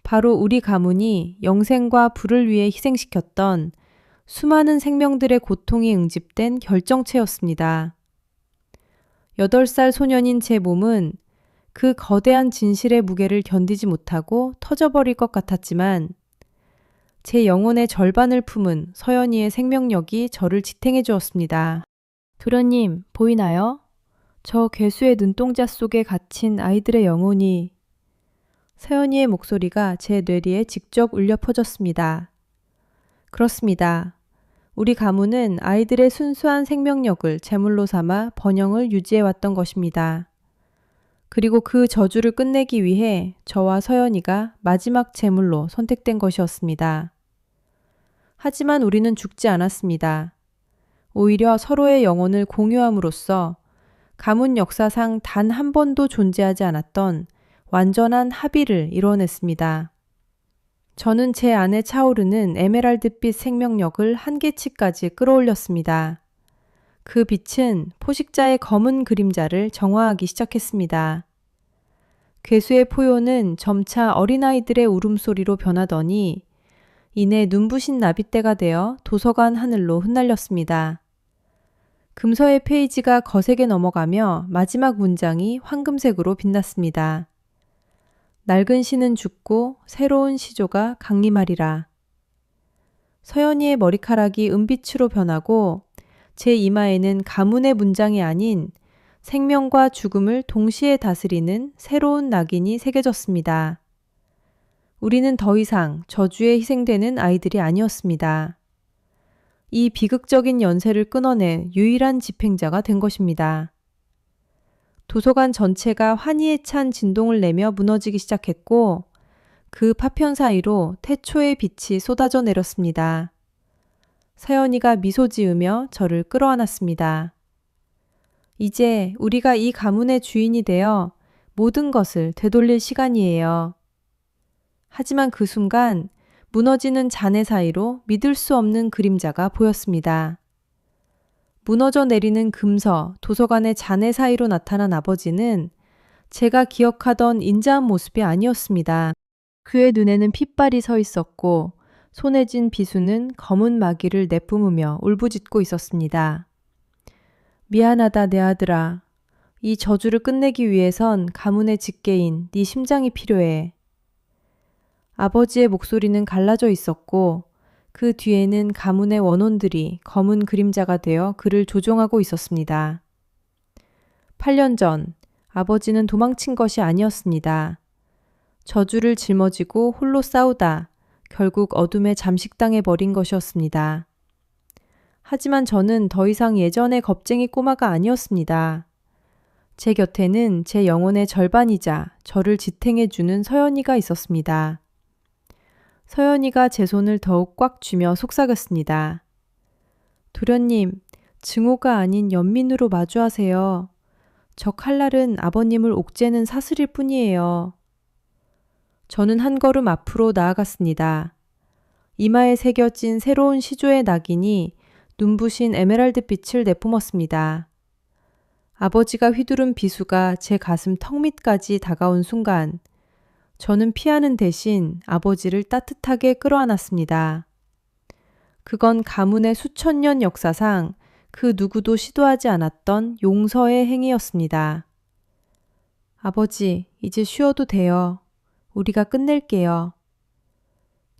바로 우리 가문이 영생과 불을 위해 희생시켰던 수많은 생명들의 고통이 응집된 결정체였습니다. 8살 소년인 제 몸은 그 거대한 진실의 무게를 견디지 못하고 터져버릴 것 같았지만 제 영혼의 절반을 품은 서연이의 생명력이 저를 지탱해 주었습니다. 도련님, 보이나요? 저 괴수의 눈동자 속에 갇힌 아이들의 영혼이. 서연이의 목소리가 제 뇌리에 직접 울려 퍼졌습니다. 그렇습니다. 우리 가문은 아이들의 순수한 생명력을 제물로 삼아 번영을 유지해왔던 것입니다. 그리고 그 저주를 끝내기 위해 저와 서연이가 마지막 제물로 선택된 것이었습니다. 하지만 우리는 죽지 않았습니다. 오히려 서로의 영혼을 공유함으로써 가문 역사상 단 한 번도 존재하지 않았던 완전한 합의를 이뤄냈습니다. 저는 제 안에 차오르는 에메랄드빛 생명력을 한계치까지 끌어올렸습니다. 그 빛은 포식자의 검은 그림자를 정화하기 시작했습니다. 괴수의 포효는 점차 어린아이들의 울음소리로 변하더니 이내 눈부신 나빗대가 되어 도서관 하늘로 흩날렸습니다. 금서의 페이지가 거세게 넘어가며 마지막 문장이 황금색으로 빛났습니다. 낡은 시는 죽고 새로운 시조가 강림하리라. 서연이의 머리카락이 은빛으로 변하고 제 이마에는 가문의 문장이 아닌 생명과 죽음을 동시에 다스리는 새로운 낙인이 새겨졌습니다. 우리는 더 이상 저주에 희생되는 아이들이 아니었습니다. 이 비극적인 연쇄를 끊어낸 유일한 집행자가 된 것입니다. 도서관 전체가 환희에 찬 진동을 내며 무너지기 시작했고 그 파편 사이로 태초의 빛이 쏟아져 내렸습니다. 서연이가 미소 지으며 저를 끌어안았습니다. 이제 우리가 이 가문의 주인이 되어 모든 것을 되돌릴 시간이에요. 하지만 그 순간 무너지는 잔해 사이로 믿을 수 없는 그림자가 보였습니다. 무너져 내리는 금서, 도서관의 잔해 사이로 나타난 아버지는 제가 기억하던 인자한 모습이 아니었습니다. 그의 눈에는 핏발이 서 있었고 손에 쥔 비수는 검은 마귀를 내뿜으며 울부짖고 있었습니다. 미안하다 내 아들아. 이 저주를 끝내기 위해선 가문의 직계인 네 심장이 필요해. 아버지의 목소리는 갈라져 있었고 그 뒤에는 가문의 원혼들이 검은 그림자가 되어 그를 조종하고 있었습니다. 8년 전 아버지는 도망친 것이 아니었습니다. 저주를 짊어지고 홀로 싸우다 결국 어둠에 잠식당해 버린 것이었습니다. 하지만 저는 더 이상 예전의 겁쟁이 꼬마가 아니었습니다. 제 곁에는 제 영혼의 절반이자 저를 지탱해주는 서연이가 있었습니다. 서연이가 제 손을 더욱 꽉 쥐며 속삭였습니다. 도련님, 증오가 아닌 연민으로 마주하세요. 저 칼날은 아버님을 옥죄는 사슬일 뿐이에요. 저는 한 걸음 앞으로 나아갔습니다. 이마에 새겨진 새로운 시조의 낙인이 눈부신 에메랄드 빛을 내뿜었습니다. 아버지가 휘두른 비수가 제 가슴 턱 밑까지 다가온 순간 저는 피하는 대신 아버지를 따뜻하게 끌어안았습니다. 그건 가문의 수천 년 역사상 그 누구도 시도하지 않았던 용서의 행위였습니다. 아버지, 이제 쉬어도 돼요. 우리가 끝낼게요.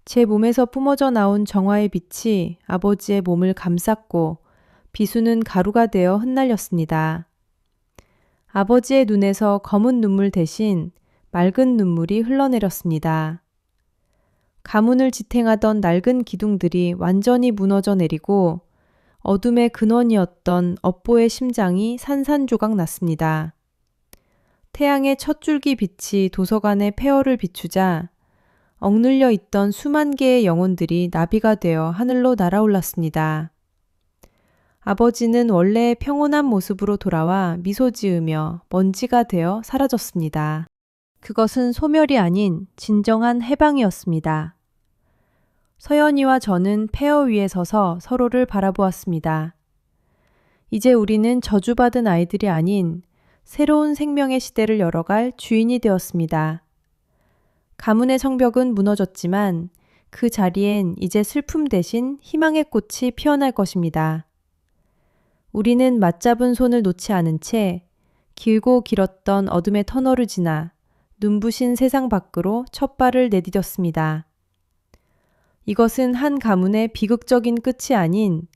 제 몸에서 뿜어져 나온 정화의 빛이 아버지의 몸을 감쌌고 비수는 가루가 되어 흩날렸습니다. 아버지의 눈에서 검은 눈물 대신 맑은 눈물이 흘러내렸습니다. 가문을 지탱하던 낡은 기둥들이 완전히 무너져 내리고 어둠의 근원이었던 업보의 심장이 산산조각 났습니다. 태양의 첫 줄기 빛이 도서관의 폐허를 비추자 억눌려 있던 수만 개의 영혼들이 나비가 되어 하늘로 날아올랐습니다. 아버지는 원래의 평온한 모습으로 돌아와 미소 지으며 먼지가 되어 사라졌습니다. 그것은 소멸이 아닌 진정한 해방이었습니다. 서연이와 저는 폐허 위에 서서 서로를 바라보았습니다. 이제 우리는 저주받은 아이들이 아닌 새로운 생명의 시대를 열어갈 주인이 되었습니다. 가문의 성벽은 무너졌지만 그 자리엔 이제 슬픔 대신 희망의 꽃이 피어날 것입니다. 우리는 맞잡은 손을 놓지 않은 채 길고 길었던 어둠의 터널을 지나 눈부신 세상 밖으로 첫 발을 내디뎠습니다. 이것은 한 가문의 비극적인 끝이 아닌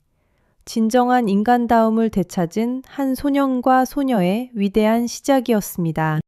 진정한 인간다움을 되찾은 한 소년과 소녀의 위대한 시작이었습니다.